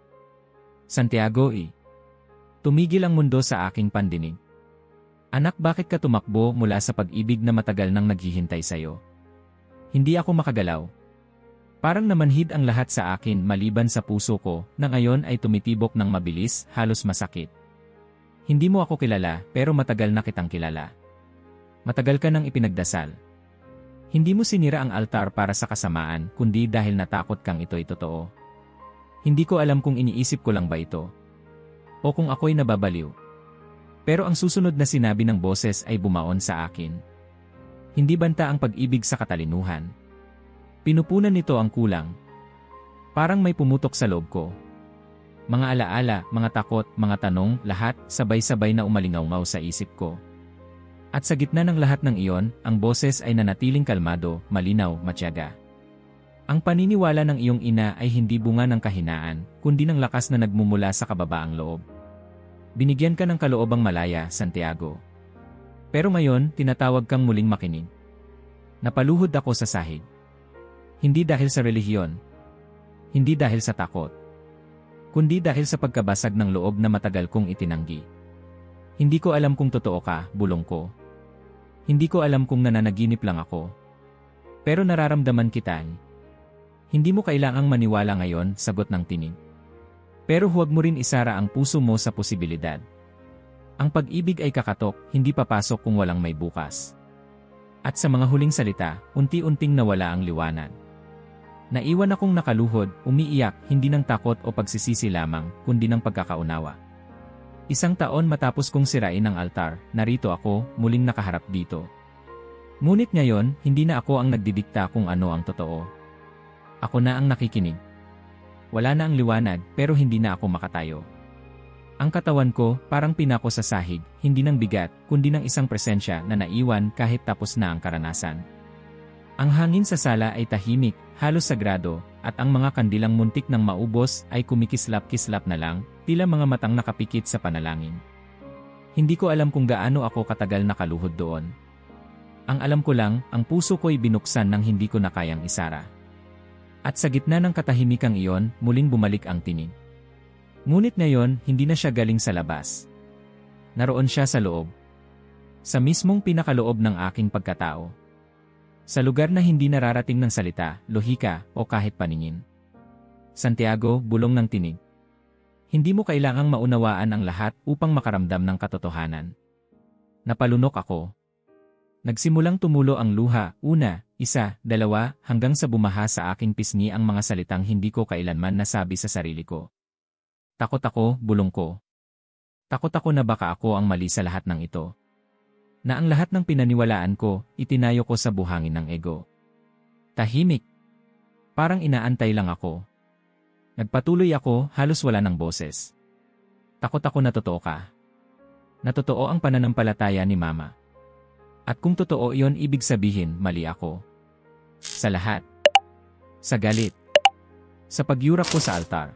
Santiago. Tumigil ang mundo sa aking pandinig. Anak, bakit ka tumakbo mula sa pag-ibig na matagal nang naghihintay sa'yo? Hindi ako makagalaw. Parang namanhid ang lahat sa akin maliban sa puso ko, na ngayon ay tumitibok ng mabilis, halos masakit. Hindi mo ako kilala, pero matagal na kitang kilala. Matagal ka nang ipinagdasal. Hindi mo sinira ang altar para sa kasamaan, kundi dahil natakot kang ito'y totoo. Hindi ko alam kung iniisip ko lang ba ito, o kung ako'y nababaliw. Pero ang susunod na sinabi ng boses ay bumaon sa akin. Hindi banta ang pag-ibig sa katalinuhan. Pinupunan nito ang kulang. Parang may pumutok sa loob ko. Mga alaala, mga takot, mga tanong, lahat sabay-sabay na umalingaw sa isip ko. At sa gitna ng lahat ng iyon, ang boses ay nanatiling kalmado, malinaw, matyaga. Ang paniniwala ng iyong ina ay hindi bunga ng kahinaan, kundi ng lakas na nagmumula sa kababaang loob. Binigyan ka ng kaloobang malaya, Santiago. Pero ngayon, tinatawag kang muling makinig. Napaluhod ako sa sahig. Hindi dahil sa relihiyon. Hindi dahil sa takot. Kundi dahil sa pagkabasag ng loob na matagal kong itinanggi. Hindi ko alam kung totoo ka, bulong ko. Hindi ko alam kung nananaginip lang ako. Pero nararamdaman kita. Hindi mo kailangang maniwala ngayon, sagot ng tinig. Pero huwag mo rin isara ang puso mo sa posibilidad. Ang pag-ibig ay kakatok, hindi papasok kung walang may bukas. At sa mga huling salita, unti-unting nawala ang liwanag. Naiwan akong nakaluhod, umiiyak, hindi ng takot o pagsisisi lamang, kundi ng pagkakaunawa. 1 taon matapos kong sirain ang altar, narito ako, muling nakaharap dito. Ngunit ngayon, hindi na ako ang nagdidikta kung ano ang totoo. Ako na ang nakikinig. Wala na ang liwanag, pero hindi na ako makatayo. Ang katawan ko, parang pinako sa sahig, hindi ng bigat, kundi ng isang presensya na naiwan kahit tapos na ang karanasan. Ang hangin sa sala ay tahimik, halos sagrado, at ang mga kandilang muntik ng maubos ay kumikislap-kislap na lang, tila mga matang nakapikit sa panalangin. Hindi ko alam kung gaano ako katagal nakaluhod doon. Ang alam ko lang, ang puso ko'y binuksan nang hindi ko na kayang isara. At sa gitna ng katahimikang iyon, muling bumalik ang tinig. Ngunit ngayon, hindi na siya galing sa labas. Naroon siya sa loob. Sa mismong pinakaloob ng aking pagkatao. Sa lugar na hindi nararating ng salita, lohika, o kahit paningin. Santiago, bulong ng tinig. Hindi mo kailangang maunawaan ang lahat upang makaramdam ng katotohanan. Napalunok ako. Nagsimulang tumulo ang luha, una, isa, dalawa, hanggang sa bumaha sa aking pisngi ang mga salitang hindi ko kailanman nasabi sa sarili ko. Takot ako, bulong ko. Takot ako na baka ako ang mali sa lahat ng ito. Na ang lahat ng pinaniwalaan ko, itinayo ko sa buhangin ng ego. Tahimik. Parang inaantay lang ako. Nagpatuloy ako, halos wala ng boses. Takot ako na totoo ka. Na totoo ang pananampalataya ni Mama. At kung totoo iyon, ibig sabihin, mali ako. Sa lahat. Sa galit. Sa pagyurap ko sa altar.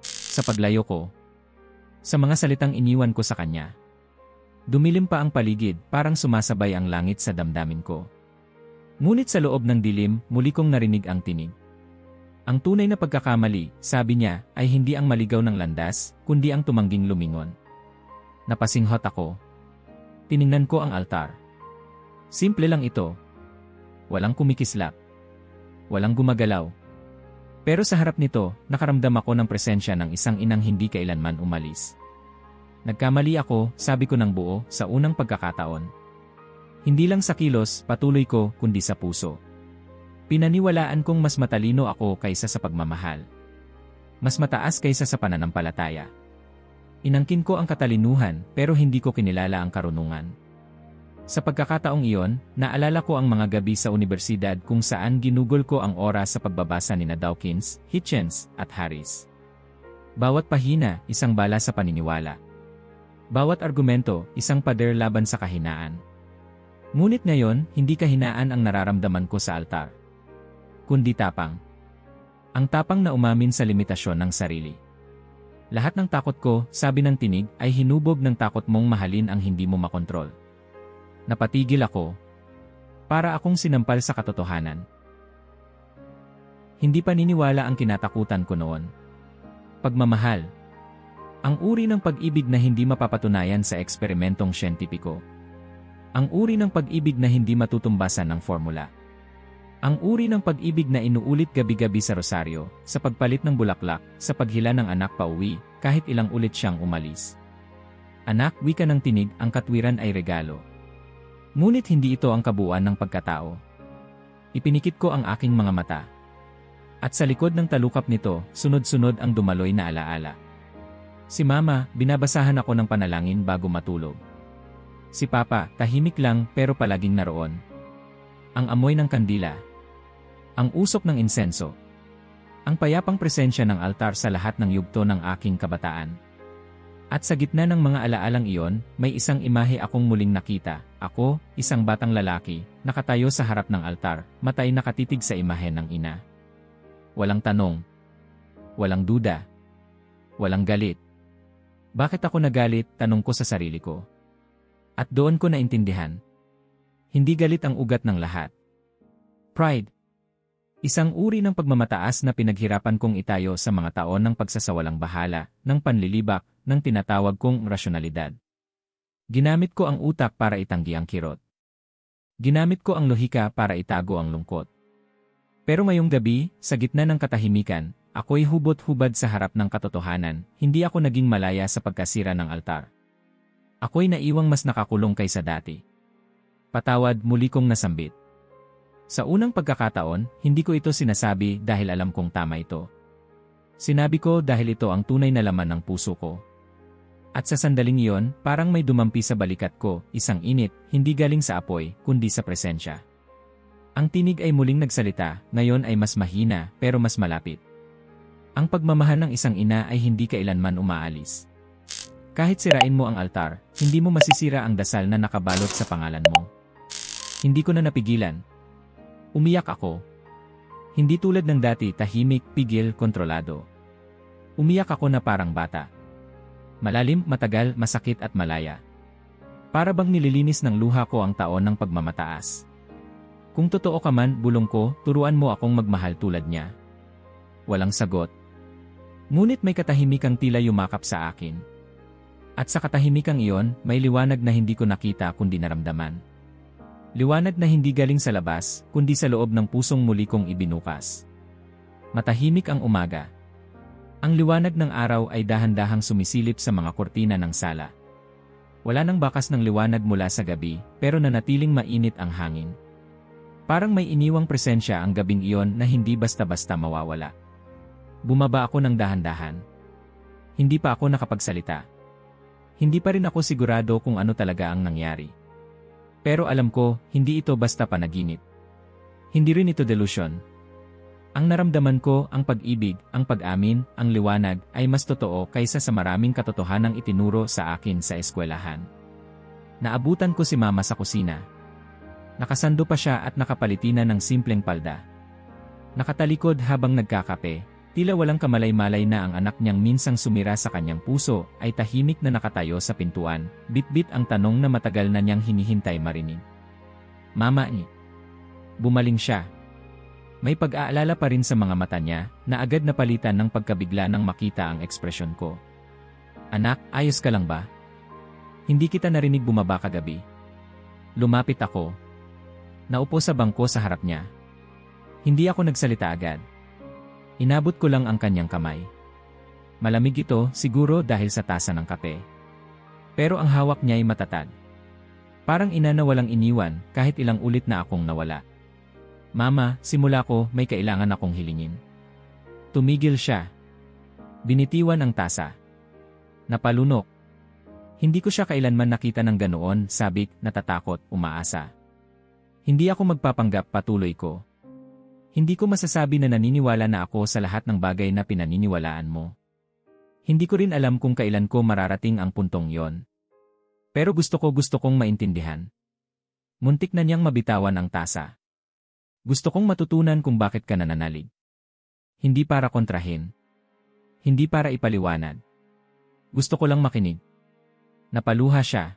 Sa paglayo ko. Sa mga salitang iniwan ko sa kanya. Dumilim pa ang paligid, parang sumasabay ang langit sa damdamin ko. Ngunit sa loob ng dilim, muli kong narinig ang tinig. Ang tunay na pagkakamali, sabi niya, ay hindi ang maligaw ng landas, kundi ang tumangging lumingon. Napasinghot ako. Tiningnan ko ang altar. Simple lang ito. Walang kumikislap. Walang gumagalaw. Pero sa harap nito, nakaramdam ako ng presensya ng isang inang hindi kailanman umalis. Nagkamali ako, sabi ko ng buo, sa unang pagkakataon. Hindi lang sa kilos, patuloy ko, kundi sa puso. Pinaniwalaan kong mas matalino ako kaysa sa pagmamahal. Mas mataas kaysa sa pananampalataya. Inangkin ko ang katalinuhan, pero hindi ko kinilala ang karunungan. Sa pagkakataong iyon, naalala ko ang mga gabi sa unibersidad kung saan ginugol ko ang oras sa pagbabasa nina Dawkins, Hitchens, at Harris. Bawat pahina, isang bala sa paniniwala. Bawat argumento, isang pader laban sa kahinaan. Ngunit ngayon, hindi kahinaan ang nararamdaman ko sa altar. Kundi tapang. Ang tapang na umamin sa limitasyon ng sarili. Lahat ng takot ko, sabi ng tinig, ay hinubog ng takot mong mahalin ang hindi mo makontrol. Napatigil ako. Para akong sinampal sa katotohanan. Hindi paniniwala ang kinatakutan ko noon. Pagmamahal. Ang uri ng pag-ibig na hindi mapapatunayan sa eksperimentong siyentipiko. Ang uri ng pag-ibig na hindi matutumbasan ng formula. Ang uri ng pag-ibig na inuulit gabi-gabi sa rosaryo, sa pagpalit ng bulaklak, sa paghila ng anak pauwi, kahit ilang ulit siyang umalis. Anak, wika ng tinig, ang katwiran ay regalo. Ngunit hindi ito ang kabuuan ng pagkatao. Ipinikit ko ang aking mga mata. At sa likod ng talukap nito, sunod-sunod ang dumaloy na alaala. Si Mama, binabasahan ako ng panalangin bago matulog. Si Papa, tahimik lang pero palaging naroon. Ang amoy ng kandila. Ang usok ng insenso. Ang payapang presensya ng altar sa lahat ng yugto ng aking kabataan. At sa gitna ng mga alaalang iyon, may isang imahe akong muling nakita. Ako, isang batang lalaki, nakatayo sa harap ng altar, matay nakatitig sa imahe ng ina. Walang tanong. Walang duda. Walang galit. Bakit ako nagalit, tanong ko sa sarili ko. At doon ko naintindihan. Hindi galit ang ugat ng lahat. Pride. Isang uri ng pagmamataas na pinaghirapan kong itayo sa mga taon ng pagsasawalang bahala, ng panlilibak, ng tinatawag kong rasyonalidad. Ginamit ko ang utak para itanggi ang kirot. Ginamit ko ang lohika para itago ang lungkot. Pero ngayong gabi, sa gitna ng katahimikan, ako'y hubot-hubad sa harap ng katotohanan, hindi ako naging malaya sa pagkasira ng altar. Ako'y naiwang mas nakakulong kaysa dati. Patawad, muli kong nasambit. Sa unang pagkakataon, hindi ko ito sinasabi dahil alam kong tama ito. Sinabi ko dahil ito ang tunay na laman ng puso ko. At sa sandaling iyon, parang may dumampi sa balikat ko, isang init, hindi galing sa apoy, kundi sa presensya. Ang tinig ay muling nagsalita, ngayon ay mas mahina, pero mas malapit. Ang pagmamahal ng isang ina ay hindi kailanman umaalis. Kahit sirain mo ang altar, hindi mo masisira ang dasal na nakabalot sa pangalan mo. Hindi ko na napigilan. Umiyak ako. Hindi tulad ng dati, tahimik, pigil, kontrolado. Umiyak ako na parang bata. Malalim, matagal, masakit at malaya. Para bang nililinis ng luha ko ang taon ng pagmamataas. Kung totoo ka man, bulong ko, turuan mo akong magmahal tulad niya. Walang sagot. Ngunit may katahimikang tila yumakap sa akin. At sa katahimikang iyon, may liwanag na hindi ko nakita kundi naramdaman. Liwanag na hindi galing sa labas, kundi sa loob ng pusong muli kong ibinukas. Matahimik ang umaga. Ang liwanag ng araw ay dahan-dahang sumisilip sa mga kortina ng sala. Wala nang bakas ng liwanag mula sa gabi, pero nanatiling mainit ang hangin. Parang may iniwang presensya ang gabing iyon na hindi basta-basta mawawala. Bumaba ako ng dahan-dahan. Hindi pa ako nakapagsalita. Hindi pa rin ako sigurado kung ano talaga ang nangyari. Pero alam ko, hindi ito basta panaginip. Hindi rin ito delusion. Ang naramdaman ko, ang pag-ibig, ang pag-amin, ang liwanag, ay mas totoo kaysa sa maraming katotohanang itinuro sa akin sa eskwelahan. Naabutan ko si Mama sa kusina. Nakasando pa siya at nakapalitina ng simpleng palda. Nakatalikod habang nagkakape, tila walang kamalay-malay na ang anak niyang minsang sumira sa kanyang puso ay tahimik na nakatayo sa pintuan, bit-bit ang tanong na matagal na niyang hinihintay marinig. Mama ni. Bumaling siya. May pag-aalala pa rin sa mga mata niya na agad napalitan ng pagkabigla nang makita ang ekspresyon ko. Anak, ayos ka lang ba? Hindi kita narinig bumaba kagabi. Lumapit ako. Naupo sa bangko sa harap niya. Hindi ako nagsalita agad. Inabot ko lang ang kanyang kamay. Malamig ito, siguro dahil sa tasa ng kape. Pero ang hawak niya ay matatag. Parang ina na walang iniwan kahit ilang ulit na akong nawala. Mama, simula ko may kailangan akong hilingin. Tumigil siya. Binitiwan ang tasa. Napalunok. Hindi ko siya kailanman nakita ng ganoon, sabik, natatakot, umaasa. Hindi ako magpapanggap, patuloy ko. Hindi ko masasabi na naniniwala na ako sa lahat ng bagay na pinaniniwalaan mo. Hindi ko rin alam kung kailan ko mararating ang puntong yon. Pero gusto kong maintindihan. Muntik na niyang mabitawan ang tasa. Gusto kong matutunan kung bakit ka nananalig. Hindi para kontrahin. Hindi para ipaliwanag. Gusto ko lang makinig. Napaluha siya.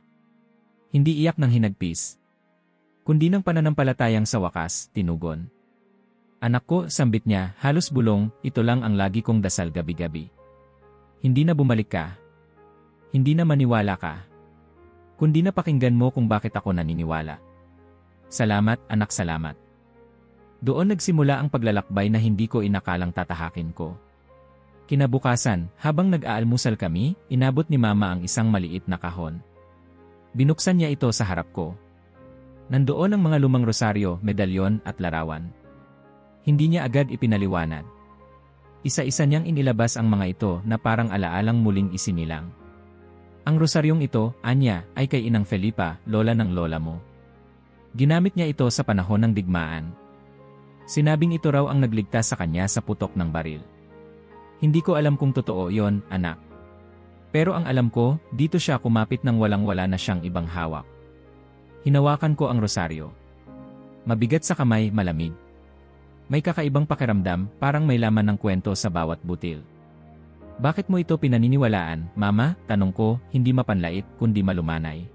Hindi iyak ng hinagpis. Kundi ng pananampalatayang sa wakas, tinugon. Anak ko, sambit niya, halos bulong, ito lang ang lagi kong dasal gabi-gabi. Hindi na bumalik ka. Hindi na maniwala ka. Kundi na pakinggan mo kung bakit ako naniniwala. Salamat, anak, salamat. Doon nagsimula ang paglalakbay na hindi ko inakalang tatahakin ko. Kinabukasan, habang nag-aalmusal kami, inabot ni Mama ang isang maliit na kahon. Binuksan niya ito sa harap ko. Nandoon ang mga lumang rosaryo, medalyon at larawan. Hindi niya agad ipinaliwanag. Isa-isa niyang inilabas ang mga ito na parang alaalang muling isinilang. Ang rosaryong ito, anya, ay kay Inang Felipa, lola ng lola mo. Ginamit niya ito sa panahon ng digmaan. Sinabing ito raw ang nagligtas sa kanya sa putok ng baril. Hindi ko alam kung totoo yon, anak. Pero ang alam ko, dito siya kumapit nang walang-wala na siyang ibang hawak. Hinawakan ko ang rosaryo. Mabigat sa kamay, malamig. May kakaibang pakiramdam, parang may laman ng kwento sa bawat butil. Bakit mo ito pinaniniwalaan, Mama? Tanong ko, hindi mapanlait, kundi malumanay.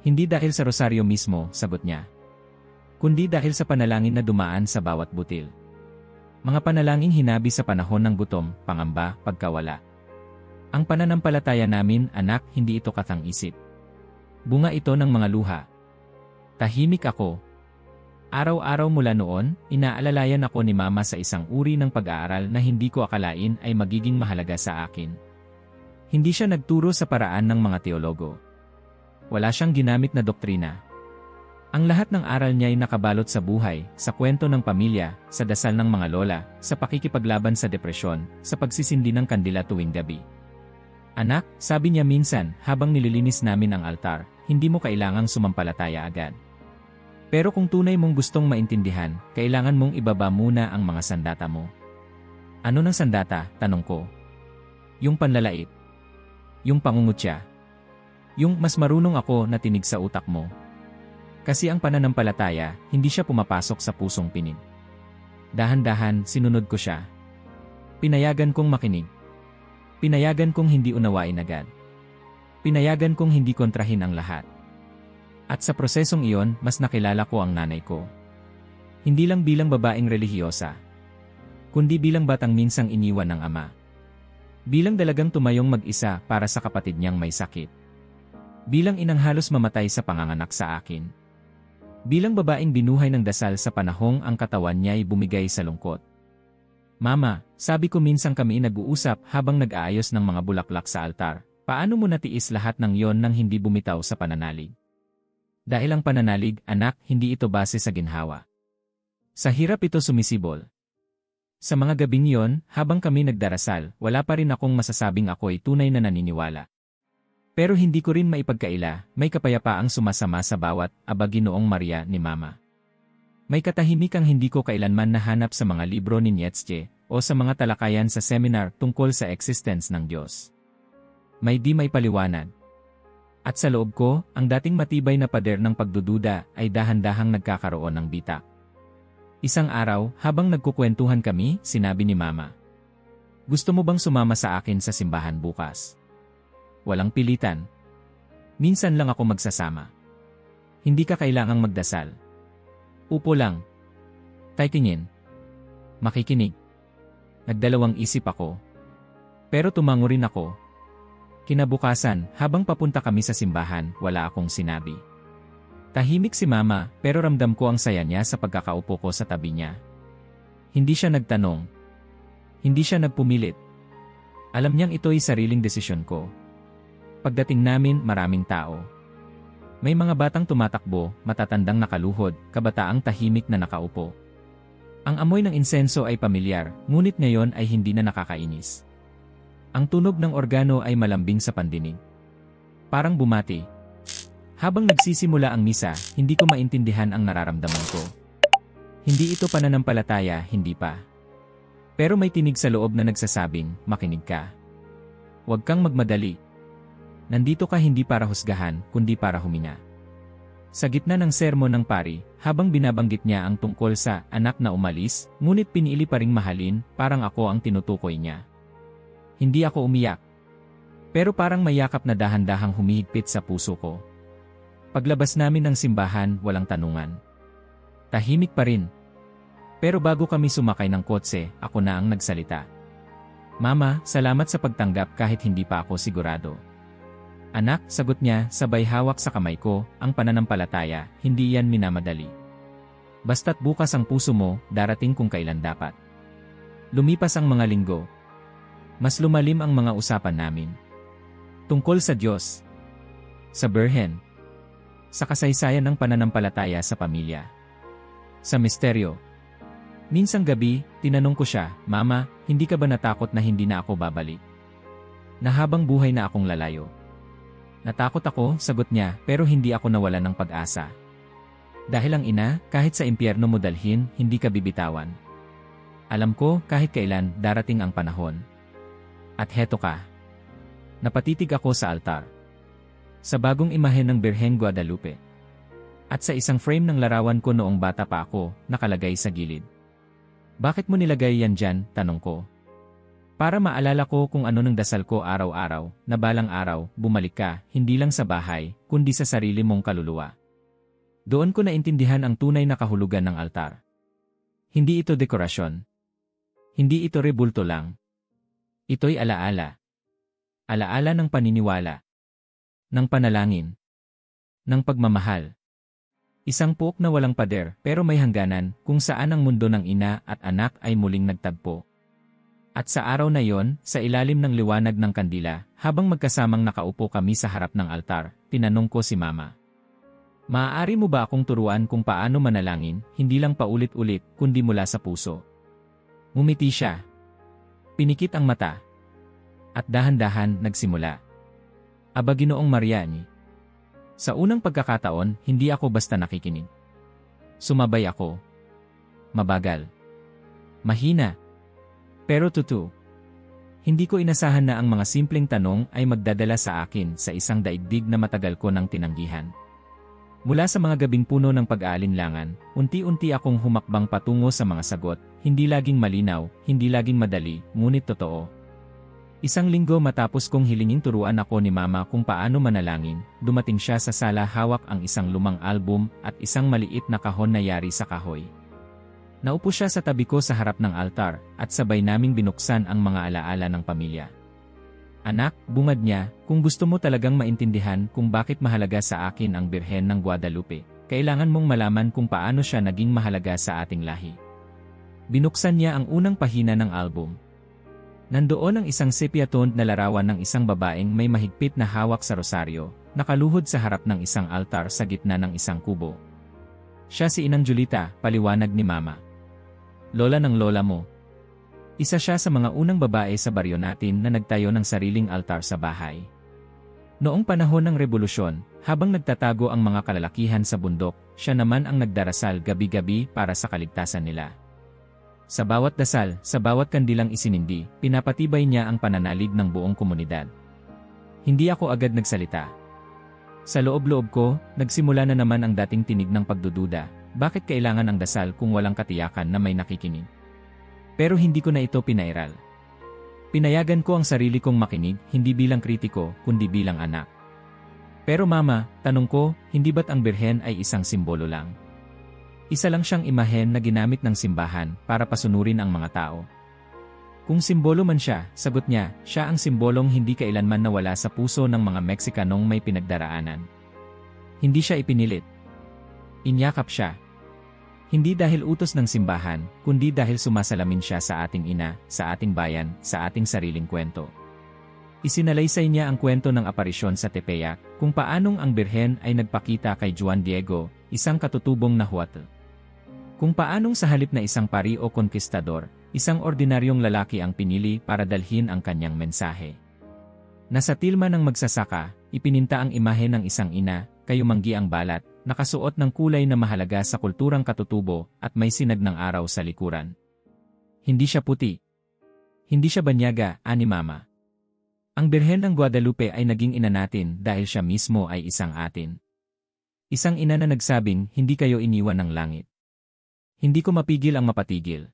Hindi dahil sa rosaryo mismo, sagot niya. Kundi dahil sa panalangin na dumaan sa bawat butil. Mga panalangin hinabi sa panahon ng gutom, pangamba, pagkawala. Ang pananampalataya namin, anak, hindi ito katang-isip. Bunga ito ng mga luha. Tahimik ako. Araw-araw mula noon, inaalalayan ako ni Mama sa isang uri ng pag-aaral na hindi ko akalain ay magiging mahalaga sa akin. Hindi siya nagturo sa paraan ng mga teologo. Wala siyang ginamit na doktrina. Ang lahat ng aral niya ay nakabalot sa buhay, sa kwento ng pamilya, sa dasal ng mga lola, sa pakikipaglaban sa depresyon, sa pagsisindi ng kandila tuwing gabi. Anak, sabi niya minsan habang nililinis namin ang altar, hindi mo kailangang sumampalataya agad. Pero kung tunay mong gustong maintindihan, kailangan mong ibaba muna ang mga sandata mo. Ano ng sandata? Tanong ko. Yung panlalait. Yung pangungutya. Yung mas marunong ako na tinig sa utak mo. Kasi ang pananampalataya, hindi siya pumapasok sa pusong pinig. Dahan-dahan, sinunod ko siya. Pinayagan kong makinig. Pinayagan kong hindi unawain agad. Pinayagan kong hindi kontrahin ang lahat. At sa prosesong iyon, mas nakilala ko ang nanay ko. Hindi lang bilang babaeng relihiyosa, kundi bilang batang minsang iniwan ng ama. Bilang dalagang tumayong mag-isa para sa kapatid niyang may sakit. Bilang inang halos mamatay sa panganganak sa akin. Bilang babaeng binuhay ng dasal sa panahong ang katawan niya ay bumigay sa lungkot. Mama, sabi ko minsan kami nag-uusap habang nag-aayos ng mga bulaklak sa altar, paano mo natiis lahat ng yon nang hindi bumitaw sa pananalig? Dahil ang pananalig, anak, hindi ito base sa ginhawa. Sa hirap ito sumisibol. Sa mga gabing yon, habang kami nagdarasal, wala pa rin akong masasabing ako'y tunay na naniniwala. Pero hindi ko rin maipagkaila, may kapayapaang sumasama sa bawat Aba Ginoong Maria ni Mama. May katahimikang hindi ko kailanman nahanap sa mga libro ni Nietzsche o sa mga talakayan sa seminar tungkol sa existence ng Diyos. May di may paliwanag. At sa loob ko, ang dating matibay na pader ng pagdududa ay dahan-dahang nagkakaroon ng bitak. Isang araw, habang nagkukwentuhan kami, sinabi ni Mama, "Gusto mo bang sumama sa akin sa simbahan bukas?" Walang pilitan. Minsan lang ako magsasama. Hindi ka kailangang magdasal. Upo lang. Tingin. Makikinig. Nagdalawang isip ako. Pero tumango rin ako. Kinabukasan, habang papunta kami sa simbahan, wala akong sinabi. Tahimik si Mama, pero ramdam ko ang saya niya sa pagkakaupo ko sa tabi niya. Hindi siya nagtanong. Hindi siya nagpumilit. Alam niyang ito'y sariling desisyon ko. Pagdating namin, maraming tao. May mga batang tumatakbo, matatandang nakaluhod, kabataang tahimik na nakaupo. Ang amoy ng insenso ay pamilyar, ngunit ngayon ay hindi na nakakainis. Ang tunog ng organo ay malambing sa pandinig. Parang bumati. Habang nagsisimula ang misa, hindi ko maintindihan ang nararamdaman ko. Hindi ito pananampalataya, hindi pa. Pero may tinig sa loob na nagsasabing, makinig ka. Huwag kang magmadali. Nandito ka hindi para husgahan, kundi para huminga. Sa gitna ng sermon ng pari, habang binabanggit niya ang tungkol sa anak na umalis, ngunit pinili pa ring mahalin, parang ako ang tinutukoy niya. Hindi ako umiyak. Pero parang mayakap na dahan-dahang humihigpit sa puso ko. Paglabas namin ng simbahan, walang tanungan. Tahimik pa rin. Pero bago kami sumakay ng kotse, ako na ang nagsalita. Mama, salamat sa pagtanggap kahit hindi pa ako sigurado. Anak, sagot niya, sabay hawak sa kamay ko, ang pananampalataya, hindi yan minamadali. Basta't bukas ang puso mo, darating kung kailan dapat. Lumipas ang mga linggo. Mas lumalim ang mga usapan namin. Tungkol sa Diyos. Sa Birhen. Sa kasaysayan ng pananampalataya sa pamilya. Sa misteryo. Minsang gabi, tinanong ko siya, Mama, hindi ka ba natakot na hindi na ako babalik? Na habang buhay na akong lalayo. Natakot ako, sagot niya, pero hindi ako nawalan ng pag-asa. Dahil ang ina, kahit sa impyerno mo dalhin, hindi ka bibitawan. Alam ko, kahit kailan, darating ang panahon. At heto ka. Napatitig ako sa altar. Sa bagong imahen ng Birheng Guadalupe. At sa isang frame ng larawan ko noong bata pa ako, nakalagay sa gilid. Bakit mo nilagay yan dyan, tanong ko. Para maalala ko kung ano ng dasal ko araw-araw, na balang araw, bumalik ka, hindi lang sa bahay, kundi sa sarili mong kaluluwa. Doon ko naintindihan ang tunay na kahulugan ng altar. Hindi ito dekorasyon. Hindi ito rebulto lang. Ito'y alaala. Alaala ng paniniwala. Ng panalangin. Ng pagmamahal. Isang puok na walang pader pero may hangganan kung saan ang mundo ng ina at anak ay muling nagtagpo. At sa araw na yon, sa ilalim ng liwanag ng kandila, habang magkasamang nakaupo kami sa harap ng altar, tinanong ko si Mama. Maaari mo ba akong turuan kung paano manalangin, hindi lang paulit-ulit, kundi mula sa puso? Ngumiti siya. Pinikit ang mata. At dahan-dahan nagsimula. Aba Ginoong Maria ni. Sa unang pagkakataon, hindi ako basta nakikinig. Sumabay ako. Mabagal. Mahina. Pero totoo. Hindi ko inasahan na ang mga simpleng tanong ay magdadala sa akin sa isang daigdig na matagal ko nang tinanggihan. Mula sa mga gabing puno ng pag-aalinlangan, unti-unti akong humakbang patungo sa mga sagot, hindi laging malinaw, hindi laging madali, ngunit totoo. Isang linggo matapos kong hilingin turuan ako ni Mama kung paano manalangin, dumating siya sa sala hawak ang isang lumang album at isang maliit na kahon na yari sa kahoy. Naupo siya sa tabi ko sa harap ng altar at sabay naming binuksan ang mga alaala ng pamilya. Anak, bungad niya, kung gusto mo talagang maintindihan kung bakit mahalaga sa akin ang Birhen ng Guadalupe, kailangan mong malaman kung paano siya naging mahalaga sa ating lahi. Binuksan niya ang unang pahina ng album. Nandoon ang isang sepia-toned na larawan ng isang babaeng may mahigpit na hawak sa rosaryo, nakaluhod sa harap ng isang altar sa gitna ng isang kubo. Siya si Inang Julita, paliwanag ni Mama. Lola ng lola mo. Isa siya sa mga unang babae sa baryo natin na nagtayo ng sariling altar sa bahay. Noong panahon ng revolusyon, habang nagtatago ang mga kalalakihan sa bundok, siya naman ang nagdarasal gabi-gabi para sa kaligtasan nila. Sa bawat dasal, sa bawat kandilang isinindi, pinapatibay niya ang pananalig ng buong komunidad. Hindi ako agad nagsalita. Sa loob-loob ko, nagsimula na naman ang dating tinig ng pagdududa, bakit kailangan ang dasal kung walang katiyakan na may nakikinig? Pero hindi ko na ito pinairal. Pinayagan ko ang sarili kong makinig, hindi bilang kritiko, kundi bilang anak. Pero Mama, tanong ko, hindi ba't ang birhen ay isang simbolo lang? Isa lang siyang imahen na ginamit ng simbahan para pasunurin ang mga tao. Kung simbolo man siya, sagot niya, siya ang simbolong hindi kailanman nawala sa puso ng mga Meksikanong may pinagdaraanan. Hindi siya ipinilit. Inyakap siya. Hindi dahil utos ng simbahan, kundi dahil sumasalamin siya sa ating ina, sa ating bayan, sa ating sariling kwento. Isinalaysay niya ang kwento ng aparisyon sa Tepeyac, kung paanong ang birhen ay nagpakita kay Juan Diego, isang katutubong na huwat. Kung paanong sa halip na isang pari o konkistador, isang ordinaryong lalaki ang pinili para dalhin ang kanyang mensahe. Nasa tilma ng magsasaka, ipininta ang imahe ng isang ina, kayumanggi ang balat, nakasuot ng kulay na mahalaga sa kulturang katutubo at may sinag ng araw sa likuran. Hindi siya puti. Hindi siya banyaga, ani Mama. Ang Birhen ng Guadalupe ay naging ina natin dahil siya mismo ay isang atin. Isang ina na nagsabing, hindi kayo iniwan ng langit. Hindi ko mapigil ang mapatigil.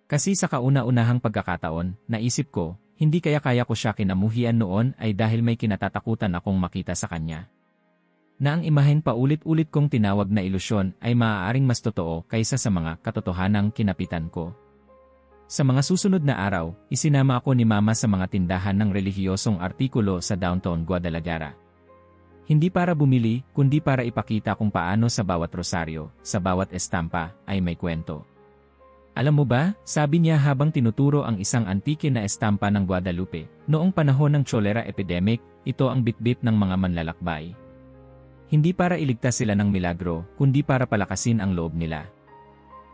Kasi sa kauna-unahang pagkakataon, naisip ko, hindi kaya ko siya kinamuhian noon ay dahil may kinatatakutan akong makita sa kanya. Na ang imaheng paulit-ulit kong tinawag na ilusyon ay maaaring mas totoo kaysa sa mga katotohanang kinapitan ko. Sa mga susunod na araw, isinama ako ni Mama sa mga tindahan ng relihiyosong artikulo sa downtown Guadalajara. Hindi para bumili, kundi para ipakita kung paano sa bawat rosaryo, sa bawat estampa, ay may kwento. Alam mo ba, sabi niya habang tinuturo ang isang antike na estampa ng Guadalupe, noong panahon ng cholera epidemic, ito ang bitbit ng mga manlalakbay. Hindi para iligtas sila ng milagro, kundi para palakasin ang loob nila.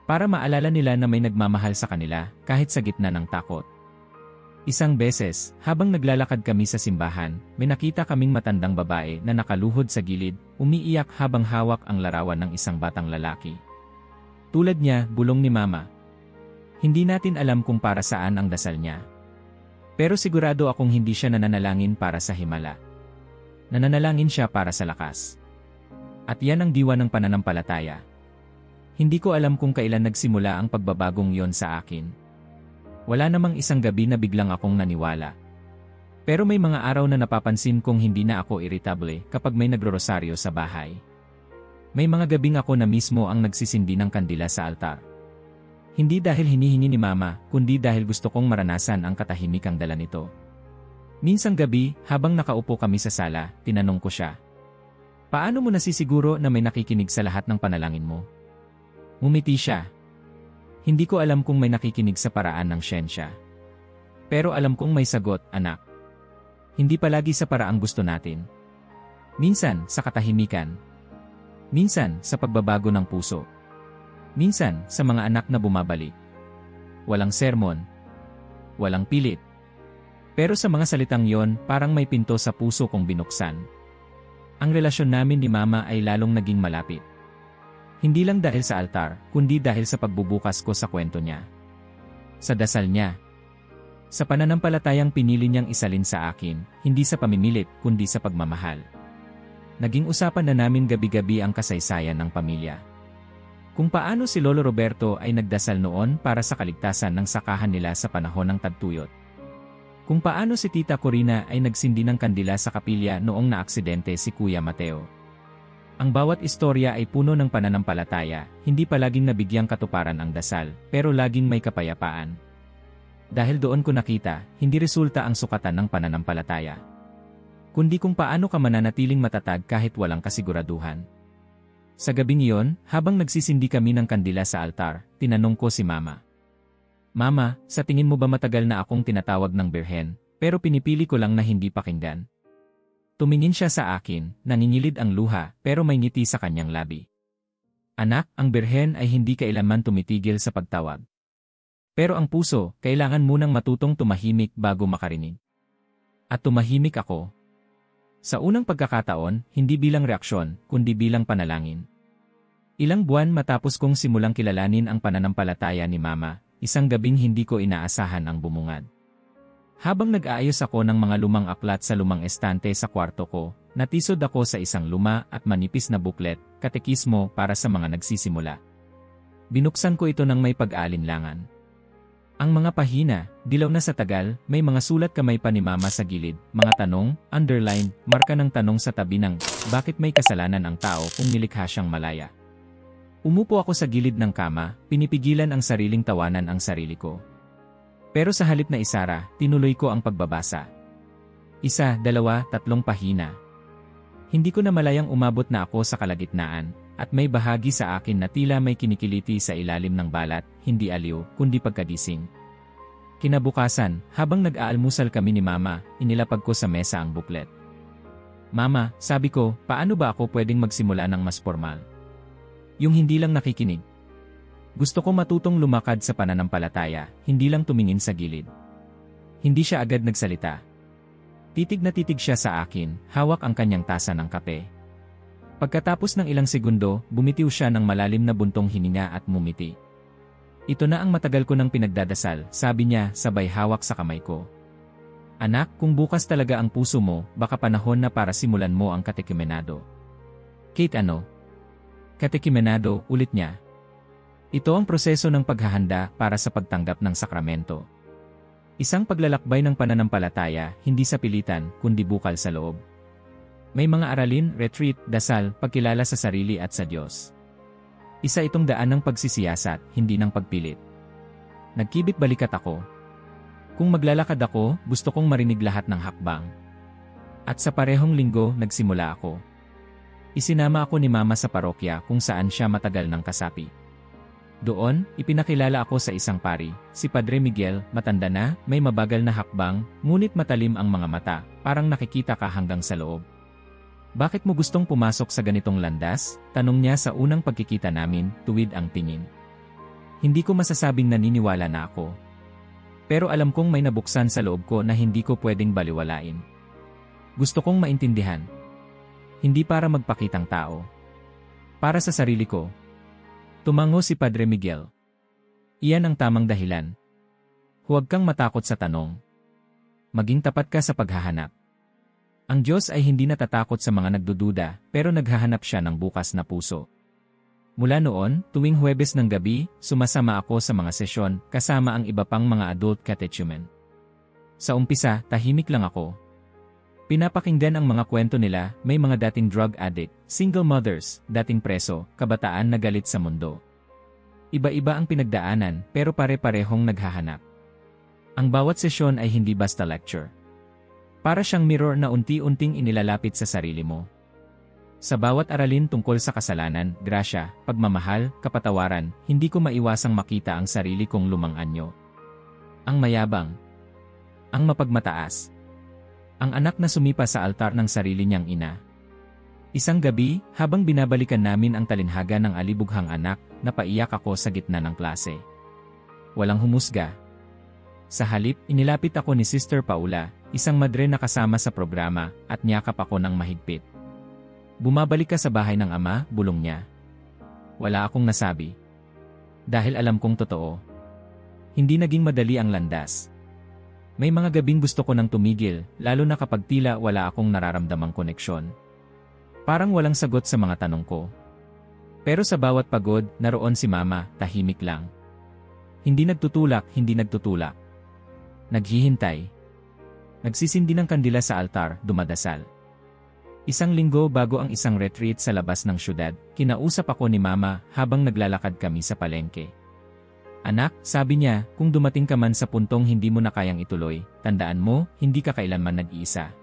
Para maalala nila na may nagmamahal sa kanila, kahit sa gitna ng takot. Isang beses, habang naglalakad kami sa simbahan, may nakita kaming matandang babae na nakaluhod sa gilid, umiiyak habang hawak ang larawan ng isang batang lalaki. Tulad niya, bulong ni Mama. Hindi natin alam kung para saan ang dasal niya. Pero sigurado akong hindi siya nananalangin para sa himala. Nananalangin siya para sa lakas. At yan ang diwa ng pananampalataya. Hindi ko alam kung kailan nagsimula ang pagbabagong yon sa akin. Wala namang isang gabi na biglang akong naniwala. Pero may mga araw na napapansin kong hindi na ako irritable kapag may nagrorosaryo sa bahay. May mga gabing ako na mismo ang nagsisindi ng kandila sa altar. Hindi dahil hinihingi ni Mama, kundi dahil gusto kong maranasan ang katahimikang dala nito. Minsang gabi, habang nakaupo kami sa sala, tinanong ko siya. Paano mo nasisiguro na may nakikinig sa lahat ng panalangin mo? Ngumiti siya. Hindi ko alam kung may nakikinig sa paraan ng siyensya. Pero alam kong may sagot, anak. Hindi palagi sa paraang gusto natin. Minsan, sa katahimikan. Minsan, sa pagbabago ng puso. Minsan, sa mga anak na bumabalik. Walang sermon. Walang pilit. Pero sa mga salitang yon, parang may pinto sa puso kong binuksan. Ang relasyon namin ni Mama ay lalong naging malapit. Hindi lang dahil sa altar, kundi dahil sa pagbubukas ko sa kwento niya. Sa dasal niya. Sa pananampalatayang pinili niyang isalin sa akin, hindi sa pamimilit, kundi sa pagmamahal. Naging usapan na namin gabi-gabi ang kasaysayan ng pamilya. Kung paano si Lolo Roberto ay nagdasal noon para sa kaligtasan ng sakahan nila sa panahon ng tagtuyot. Kung paano si Tita Corina ay nagsindi ng kandila sa kapilya noong naaksidente si Kuya Mateo. Ang bawat istorya ay puno ng pananampalataya, hindi palaging nabigyang katuparan ang dasal, pero laging may kapayapaan. Dahil doon ko nakita, hindi resulta ang sukatan ng pananampalataya. Kundi kung paano ka mananatiling matatag kahit walang kasiguraduhan. Sa gabing iyon, habang nagsisindi kami ng kandila sa altar, tinanong ko si Mama. Mama, sa tingin mo ba matagal na akong tinatawag ng Birhen, pero pinipili ko lang na hindi pakinggan? Tumingin siya sa akin, nangingilid ang luha, pero may ngiti sa kanyang labi. Anak, ang Birhen ay hindi kailanman tumitigil sa pagtawag. Pero ang puso, kailangan munang matutong tumahimik bago makarinig. At tumahimik ako. Sa unang pagkakataon, hindi bilang reaksyon, kundi bilang panalangin. Ilang buwan matapos kong simulang kilalanin ang pananampalataya ni Mama, isang gabing hindi ko inaasahan ang bumungad. Habang nag-aayos ako ng mga lumang aklat sa lumang estante sa kwarto ko, natisod ako sa isang luma at manipis na buklet, katekismo para sa mga nagsisimula. Binuksan ko ito ng may pag-aalinlangan. Ang mga pahina, dilaw na sa tagal, may mga sulat kamay pa ni Mama sa gilid, mga tanong, underline, marka ng tanong sa tabi ng, bakit may kasalanan ang tao kung nilikha siyang malaya? Umupo ako sa gilid ng kama, pinipigilan ang sariling tawanan ang sarili ko. Pero sa halip na isara, tinuloy ko ang pagbabasa. 1, 2, 3 pahina. Hindi ko na malayang umabot na ako sa kalagitnaan, at may bahagi sa akin na tila may kinikiliti sa ilalim ng balat, hindi aliw, kundi pagkadising. Kinabukasan, habang nag-aalmusal kami ni Mama, inilapag ko sa mesa ang buklet. Mama, sabi ko, paano ba ako pwedeng magsimula ng mas formal? Yung hindi lang nakikinig. Gusto ko matutong lumakad sa pananampalataya, hindi lang tumingin sa gilid. Hindi siya agad nagsalita. Titig na titig siya sa akin, hawak ang kanyang tasa ng kape. Pagkatapos ng ilang segundo, bumitiw siya ng malalim na buntong hininga at mumiti. Ito na ang matagal ko nang pinagdadasal, sabi niya sabay hawak sa kamay ko. Anak, kung bukas talaga ang puso mo, baka panahon na para simulan mo ang katekimenado. Kate ano? Katekimenado, ulit niya. Ito ang proseso ng paghahanda para sa pagtanggap ng sakramento. Isang paglalakbay ng pananampalataya, hindi sa pilitan, kundi bukal sa loob. May mga aralin, retreat, dasal, pagkilala sa sarili at sa Diyos. Isa itong daan ng pagsisiyasat, hindi ng pagpilit. Nagkibit balikat ako. Kung maglalakad ako, gusto kong marinig lahat ng hakbang. At sa parehong linggo, nagsimula ako. Isinama ako ni Mama sa parokya kung saan siya matagal ng kasapi. Doon, ipinakilala ako sa isang pari, si Padre Miguel, matanda na, may mabagal na hakbang, ngunit matalim ang mga mata, parang nakikita ka hanggang sa loob. Bakit mo gustong pumasok sa ganitong landas? Tanong niya sa unang pagkikita namin, tuwid ang tingin. Hindi ko masasabing naniniwala na ako. Pero alam kong may nabuksan sa loob ko na hindi ko pwedeng baliwalain. Gusto kong maintindihan. Hindi para magpakitang tao. Para sa sarili ko. Tumango si Padre Miguel. Iyan ang tamang dahilan. Huwag kang matakot sa tanong. Maging tapat ka sa paghahanap. Ang Diyos ay hindi natatakot sa mga nagdududa, pero naghahanap siya ng bukas na puso. Mula noon, tuwing Huwebes ng gabi, sumasama ako sa mga sesyon kasama ang iba pang mga adult catechumen. Sa umpisa, tahimik lang ako. Pinapakinggan ang mga kwento nila, may mga dating drug addict, single mothers, dating preso, kabataan na galit sa mundo. Iba-iba ang pinagdaanan, pero pare-parehong naghahanap. Ang bawat sesyon ay hindi basta lecture. Para siyang mirror na unti-unting inilalapit sa sarili mo. Sa bawat aralin tungkol sa kasalanan, grasya, pagmamahal, kapatawaran, hindi ko maiwasang makita ang sarili kong lumang anyo. Ang mayabang. Ang mapagmataas. Ang anak na sumipa sa altar ng sarili niyang ina. Isang gabi, habang binabalikan namin ang talinhaga ng alibughang anak, napaiyak ako sa gitna ng klase. Walang humusga. Sa halip, inilapit ako ni Sister Paula, isang madre na kasama sa programa, at niyakap ako ng mahigpit. Bumabalik ka sa bahay ng ama, bulong niya. Wala akong nasabi. Dahil alam kong totoo. Hindi naging madali ang landas. May mga gabing gusto ko nang tumigil, lalo na kapag tila wala akong nararamdamang koneksyon. Parang walang sagot sa mga tanong ko. Pero sa bawat pagod, naroon si Mama, tahimik lang. Hindi nagtutulak, hindi nagtutulak. Naghihintay. Nagsisindi ng kandila sa altar, dumadasal. Isang linggo bago ang isang retreat sa labas ng syudad, kinausap ako ni Mama habang naglalakad kami sa palengke. Anak, sabi niya, kung dumating ka man sa puntong hindi mo na kayang ituloy, tandaan mo, hindi ka kailanman nag-iisa.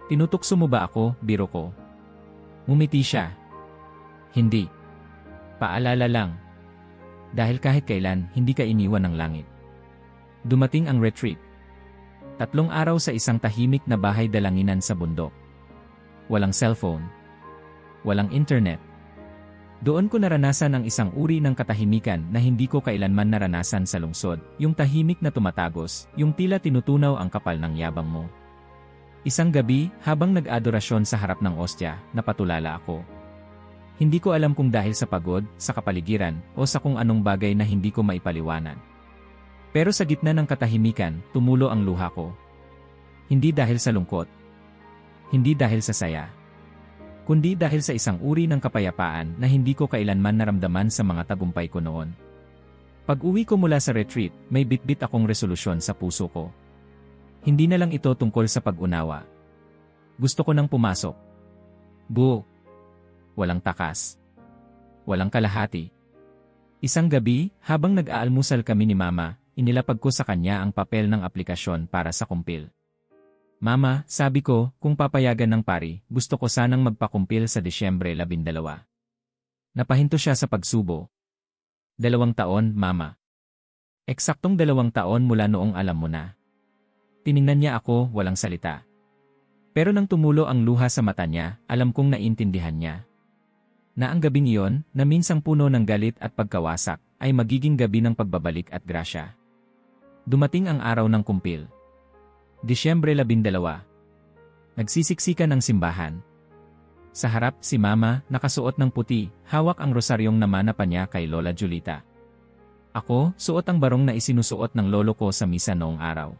Tinutukso mo ba ako, biro ko? Ngumiti siya. Hindi. Paalala lang. Dahil kahit kailan, hindi ka iniwan ng langit. Dumating ang retreat. 3 araw sa isang tahimik na bahay dalanginan sa bundok. Walang cellphone. Walang internet. Doon ko naranasan ang isang uri ng katahimikan na hindi ko kailanman naranasan sa lungsod, yung tahimik na tumatagos, yung tila tinutunaw ang kapal ng yabang mo. Isang gabi, habang nag-adorasyon sa harap ng ostya, napatulala ako. Hindi ko alam kung dahil sa pagod, sa kapaligiran, o sa kung anong bagay na hindi ko maipaliwanan. Pero sa gitna ng katahimikan, tumulo ang luha ko. Hindi dahil sa lungkot. Hindi dahil sa saya. Kundi dahil sa isang uri ng kapayapaan na hindi ko kailanman naramdaman sa mga tagumpay ko noon. Pag-uwi ko mula sa retreat, may bitbit akong resolusyon sa puso ko. Hindi na lang ito tungkol sa pag-unawa. Gusto ko nang pumasok. Buo. Walang takas. Walang kalahati. Isang gabi, habang nag-aalmusal kami ni Mama, inilapag ko sa kanya ang papel ng aplikasyon para sa kumpil. Mama, sabi ko, kung papayagan ng pari, gusto ko sanang magpakumpil sa Disyembre 12. Napahinto siya sa pagsubo. 2 taon, Mama. Eksaktong 2 taon mula noong alam mo na. Tiningnan niya ako, walang salita. Pero nang tumulo ang luha sa mata niya, alam kong naiintindihan niya. Na ang gabing iyon, na minsang puno ng galit at pagkawasak, ay magiging gabi ng pagbabalik at grasya. Dumating ang araw ng kumpil. Disyembre 12. Nagsisiksikan ang simbahan. Sa harap, si Mama, nakasuot ng puti, hawak ang rosaryong namana pa niya kay Lola Julita. Ako, suot ang barong na isinusuot ng lolo ko sa misa noong araw.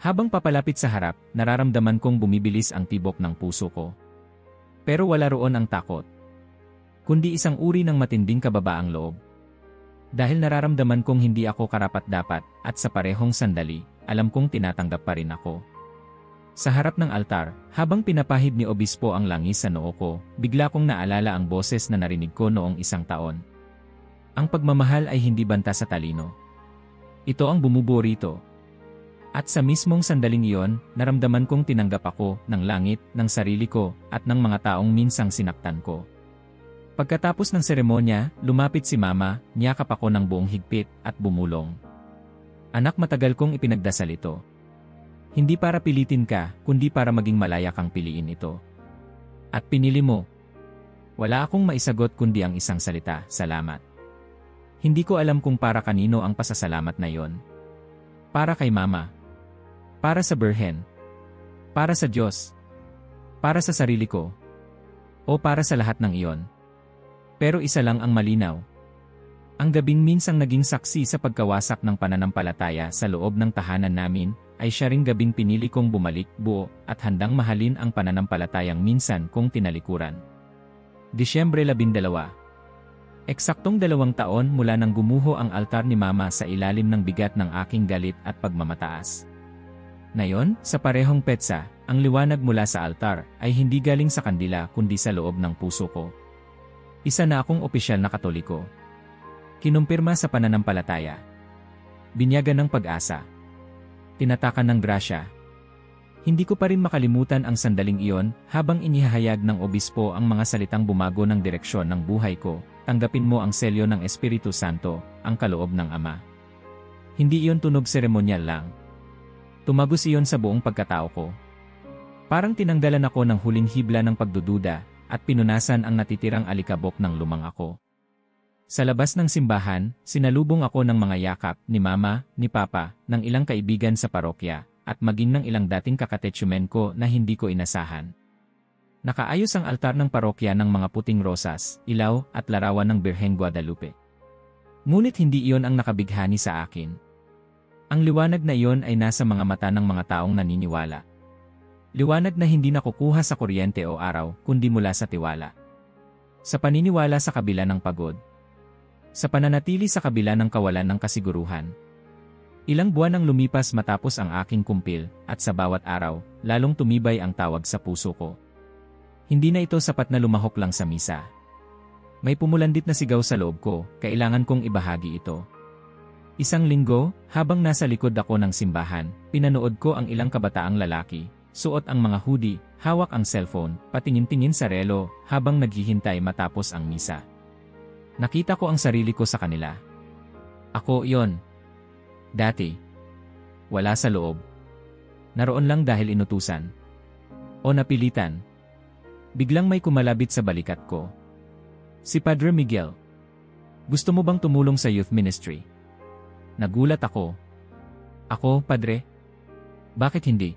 Habang papalapit sa harap, nararamdaman kong bumibilis ang tibok ng puso ko. Pero wala roon ang takot. Kundi isang uri ng matinding kababaang loob. Dahil nararamdaman kong hindi ako karapat-dapat, at sa parehong sandali, alam kong tinatanggap pa rin ako. Sa harap ng altar, habang pinapahid ni Obispo ang langis sa noo ko, bigla kong naalala ang boses na narinig ko noong 1 taon. Ang pagmamahal ay hindi banta sa talino. Ito ang bumubuo rito. At sa mismong sandaling iyon, naramdaman kong tinanggap ako ng langit, ng sarili ko, at ng mga taong minsang sinaktan ko. Pagkatapos ng seremonya, lumapit si Mama, niyakap ako ng buong higpit, at bumulong. Anak, matagal kong ipinagdasal ito. Hindi para pilitin ka, kundi para maging malaya kang piliin ito. At pinili mo. Wala akong maisagot kundi ang isang salita, salamat. Hindi ko alam kung para kanino ang pasasalamat na yon. Para kay Mama. Para sa Birhen. Para sa Diyos. Para sa sarili ko. O para sa lahat ng iyon. Pero isa lang ang malinaw. Ang gabing minsang naging saksi sa pagkawasak ng pananampalataya sa loob ng tahanan namin, ay siya ring gabing pinili kong bumalik, buo, at handang mahalin ang pananampalatayang minsan kong tinalikuran. Disyembre 12. Eksaktong 2 taon mula nang gumuho ang altar ni Mama sa ilalim ng bigat ng aking galit at pagmamataas. Ngayon, sa parehong petsa, ang liwanag mula sa altar ay hindi galing sa kandila kundi sa loob ng puso ko. Isa na akong opisyal na Katoliko. Kinumpirma sa pananampalataya. Binyagan ng pag-asa. Tinatakan ng grasya. Hindi ko pa rin makalimutan ang sandaling iyon habang inihahayag ng obispo ang mga salitang bumago ng direksyon ng buhay ko. Tanggapin mo ang selyo ng Espiritu Santo, ang kaloob ng Ama. Hindi iyon tunog seremonyal lang. Tumagos iyon sa buong pagkatao ko. Parang tinanggalan ako ng huling hibla ng pagdududa at pinunasan ang natitirang alikabok ng lumang ako. Sa labas ng simbahan, sinalubong ako ng mga yakap ni Mama, ni Papa, ng ilang kaibigan sa parokya, at maging ng ilang dating kakatechumen ko na hindi ko inasahan. Nakaayos ang altar ng parokya ng mga puting rosas, ilaw, at larawan ng Birhen Guadalupe. Ngunit hindi iyon ang nakabighani sa akin. Ang liwanag na iyon ay nasa mga mata ng mga taong naniniwala. Liwanag na hindi nakukuha sa kuryente o araw, kundi mula sa tiwala. Sa paniniwala sa kabila ng pagod. Sa pananatili sa kabila ng kawalan ng kasiguruhan. Ilang buwan ang lumipas matapos ang aking kumpil, at sa bawat araw, lalong tumibay ang tawag sa puso ko. Hindi na ito sapat na lumahok lang sa misa. May pumulandit na sigaw sa loob ko, kailangan kong ibahagi ito. Isang linggo, habang nasa likod ako ng simbahan, pinanood ko ang ilang kabataang lalaki, suot ang mga hoodie, hawak ang cellphone, patingin-tingin sa relo, habang naghihintay matapos ang misa. Nakita ko ang sarili ko sa kanila. Ako yon. Dati. Wala sa loob. Naroon lang dahil inutusan. O napilitan. Biglang may kumalabit sa balikat ko. Si Padre Miguel. Gusto mo bang tumulong sa youth ministry? Nagulat ako. Ako, Padre? Bakit hindi?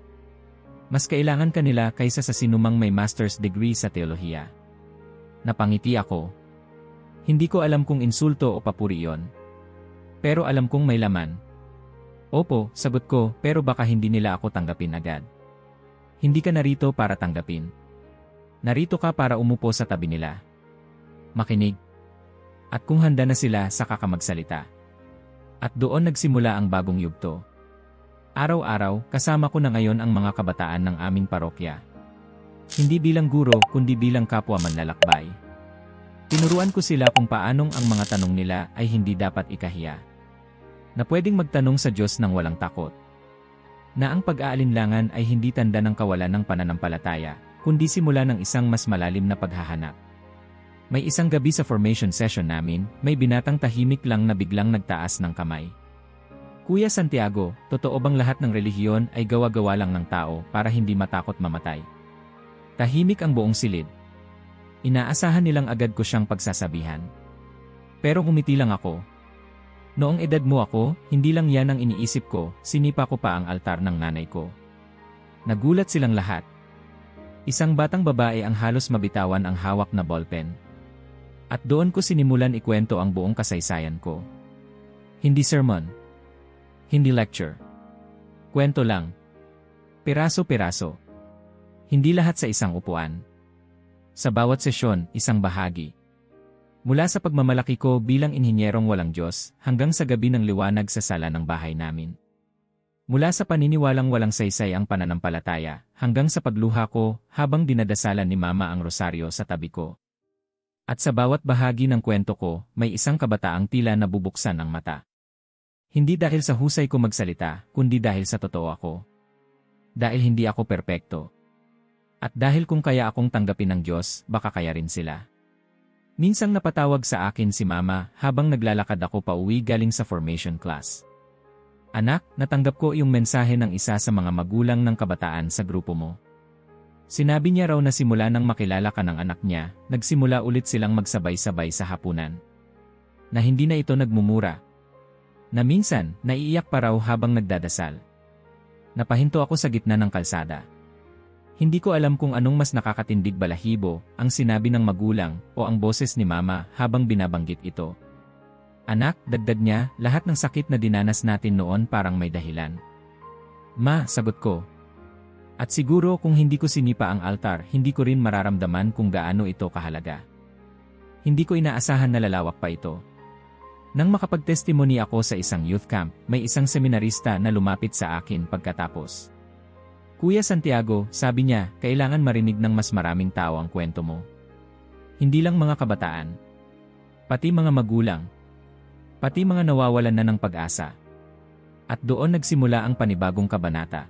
Mas kailangan kanila kaysa sa sinumang may master's degree sa teolohiya. Napangiti ako. Hindi ko alam kung insulto o papuri yon. Pero alam kong may laman. Opo, sagot ko, pero baka hindi nila ako tanggapin agad. Hindi ka narito para tanggapin. Narito ka para umupo sa tabi nila. Makinig. At kung handa na sila, saka ka magsalita. At doon nagsimula ang bagong yugto. Araw-araw, kasama ko na ngayon ang mga kabataan ng aming parokya. Hindi bilang guro, kundi bilang kapwa manlalakbay. Tinuruan ko sila kung paanong ang mga tanong nila ay hindi dapat ikahiya. Na pwedeng magtanong sa Diyos ng walang takot. Na ang pag-aalinlangan ay hindi tanda ng kawalan ng pananampalataya, kundi simula ng isang mas malalim na paghahanap. May isang gabi sa formation session namin, may binatang tahimik lang na biglang nagtaas ng kamay. Kuya Santiago, totoo bang lahat ng relihiyon ay gawa-gawa lang ng tao para hindi matakot mamatay? Tahimik ang buong silid. Inaasahan nilang agad ko siyang pagsasabihan. Pero ngumiti lang ako. Noong edad mo ako, hindi lang yan ang iniisip ko, sinipa ko pa ang altar ng nanay ko. Nagulat silang lahat. Isang batang babae ang halos mabitawan ang hawak na ballpen. At doon ko sinimulan ikwento ang buong kasaysayan ko. Hindi sermon. Hindi lecture. Kwento lang. Piraso-piraso. Hindi lahat sa isang upuan. Sa bawat sesyon, isang bahagi. Mula sa pagmamalaki ko bilang inhinyerong walang Diyos, hanggang sa gabi ng liwanag sa sala ng bahay namin. Mula sa paniniwalang walang saysay ang pananampalataya, hanggang sa pagluha ko habang dinadasalan ni Mama ang rosaryo sa tabi ko. At sa bawat bahagi ng kwento ko, may isang kabataang tila nabubuksan ang mata. Hindi dahil sa husay ko magsalita, kundi dahil sa totoo ako. Dahil hindi ako perpekto. At dahil kung kaya akong tanggapin ng Diyos, baka kaya rin sila. Minsang napatawag sa akin si Mama habang naglalakad ako pauwi galing sa formation class. Anak, natanggap ko yung mensahe ng isa sa mga magulang ng kabataan sa grupo mo. Sinabi niya raw na simula nang makilala ka ng anak niya, nagsimula ulit silang magsabay-sabay sa hapunan. Na hindi na ito nagmumura. Na minsan, naiiyak pa raw habang nagdadasal. Napahinto ako sa gitna ng kalsada. Hindi ko alam kung anong mas nakakatindig balahibo, ang sinabi ng magulang o ang boses ni Mama habang binabanggit ito. Anak, dagdag niya, lahat ng sakit na dinanas natin noon parang may dahilan. Ma, sagot ko. At siguro kung hindi ko sinipa ang altar, hindi ko rin mararamdaman kung gaano ito kahalaga. Hindi ko inaasahan na lalawak pa ito. Nang makapagtestimony ako sa isang youth camp, may isang seminarista na lumapit sa akin pagkatapos. Kuya Santiago, sabi niya, kailangan marinig ng mas maraming tao ang kwento mo. Hindi lang mga kabataan. Pati mga magulang. Pati mga nawawalan na ng pag-asa. At doon nagsimula ang panibagong kabanata.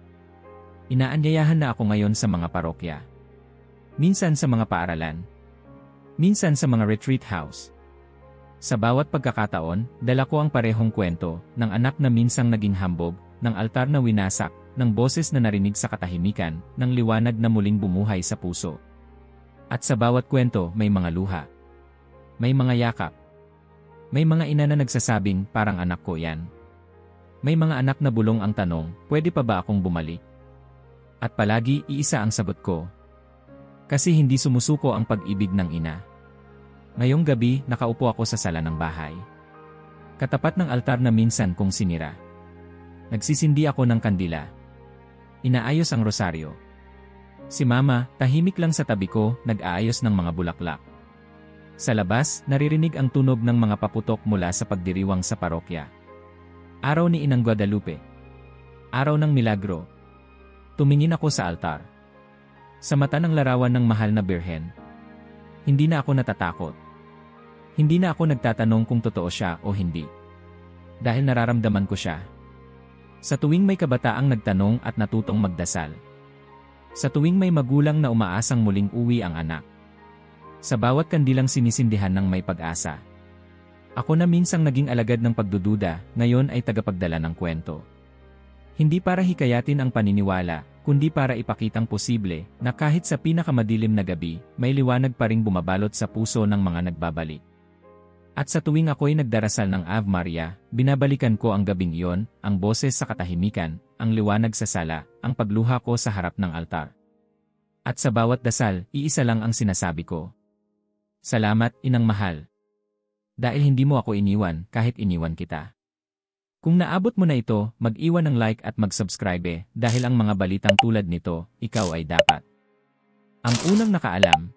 Inaanyayahan na ako ngayon sa mga parokya. Minsan sa mga paaralan. Minsan sa mga retreat house. Sa bawat pagkakataon, dala ko ang parehong kwento ng anak na minsang naging hambog, ng altar na winasak, ng boses na narinig sa katahimikan, ng liwanag na muling bumuhay sa puso. At sa bawat kwento may mga luha. May mga yakap. May mga ina na nagsasabing, parang anak ko yan. May mga anak na bulong ang tanong, pwede pa ba akong bumalik? At palagi, iisa ang sagot ko. Kasi hindi sumusuko ang pag-ibig ng ina. Ngayong gabi, nakaupo ako sa sala ng bahay. Katapat ng altar na minsan kong sinira. Nagsisindi ako ng kandila. Inaayos ang rosaryo. Si Mama, tahimik lang sa tabi ko, nag-aayos ng mga bulaklak. Sa labas, naririnig ang tunog ng mga paputok mula sa pagdiriwang sa parokya. Araw ni Inang Guadalupe. Araw ng milagro. Tumingin ako sa altar. Sa mata ng larawan ng mahal na birhen. Hindi na ako natatakot. Hindi na ako nagtatanong kung totoo siya o hindi. Dahil nararamdaman ko siya. Sa tuwing may kabataang nagtanong at natutong magdasal. Sa tuwing may magulang na umaasang muling uwi ang anak. Sa bawat kandilang sinisindihan ng may pag-asa. Ako na minsang naging alagad ng pagdududa, ngayon ay tagapagdala ng kwento. Hindi para hikayatin ang paniniwala, kundi para ipakitang posible na kahit sa pinakamadilim na gabi, may liwanag pa ring bumabalot sa puso ng mga nagbabalik. At sa tuwing ako'y nagdarasal ng Ave Maria, binabalikan ko ang gabing iyon, ang boses sa katahimikan, ang liwanag sa sala, ang pagluha ko sa harap ng altar. At sa bawat dasal, iisa lang ang sinasabi ko. Salamat, Inang Mahal. Dahil hindi mo ako iniwan kahit iniwan kita. Kung naabot mo na ito, mag-iwan ng like at mag-subscribe dahil ang mga balitang tulad nito, ikaw ay dapat. Ang unang nakaalam,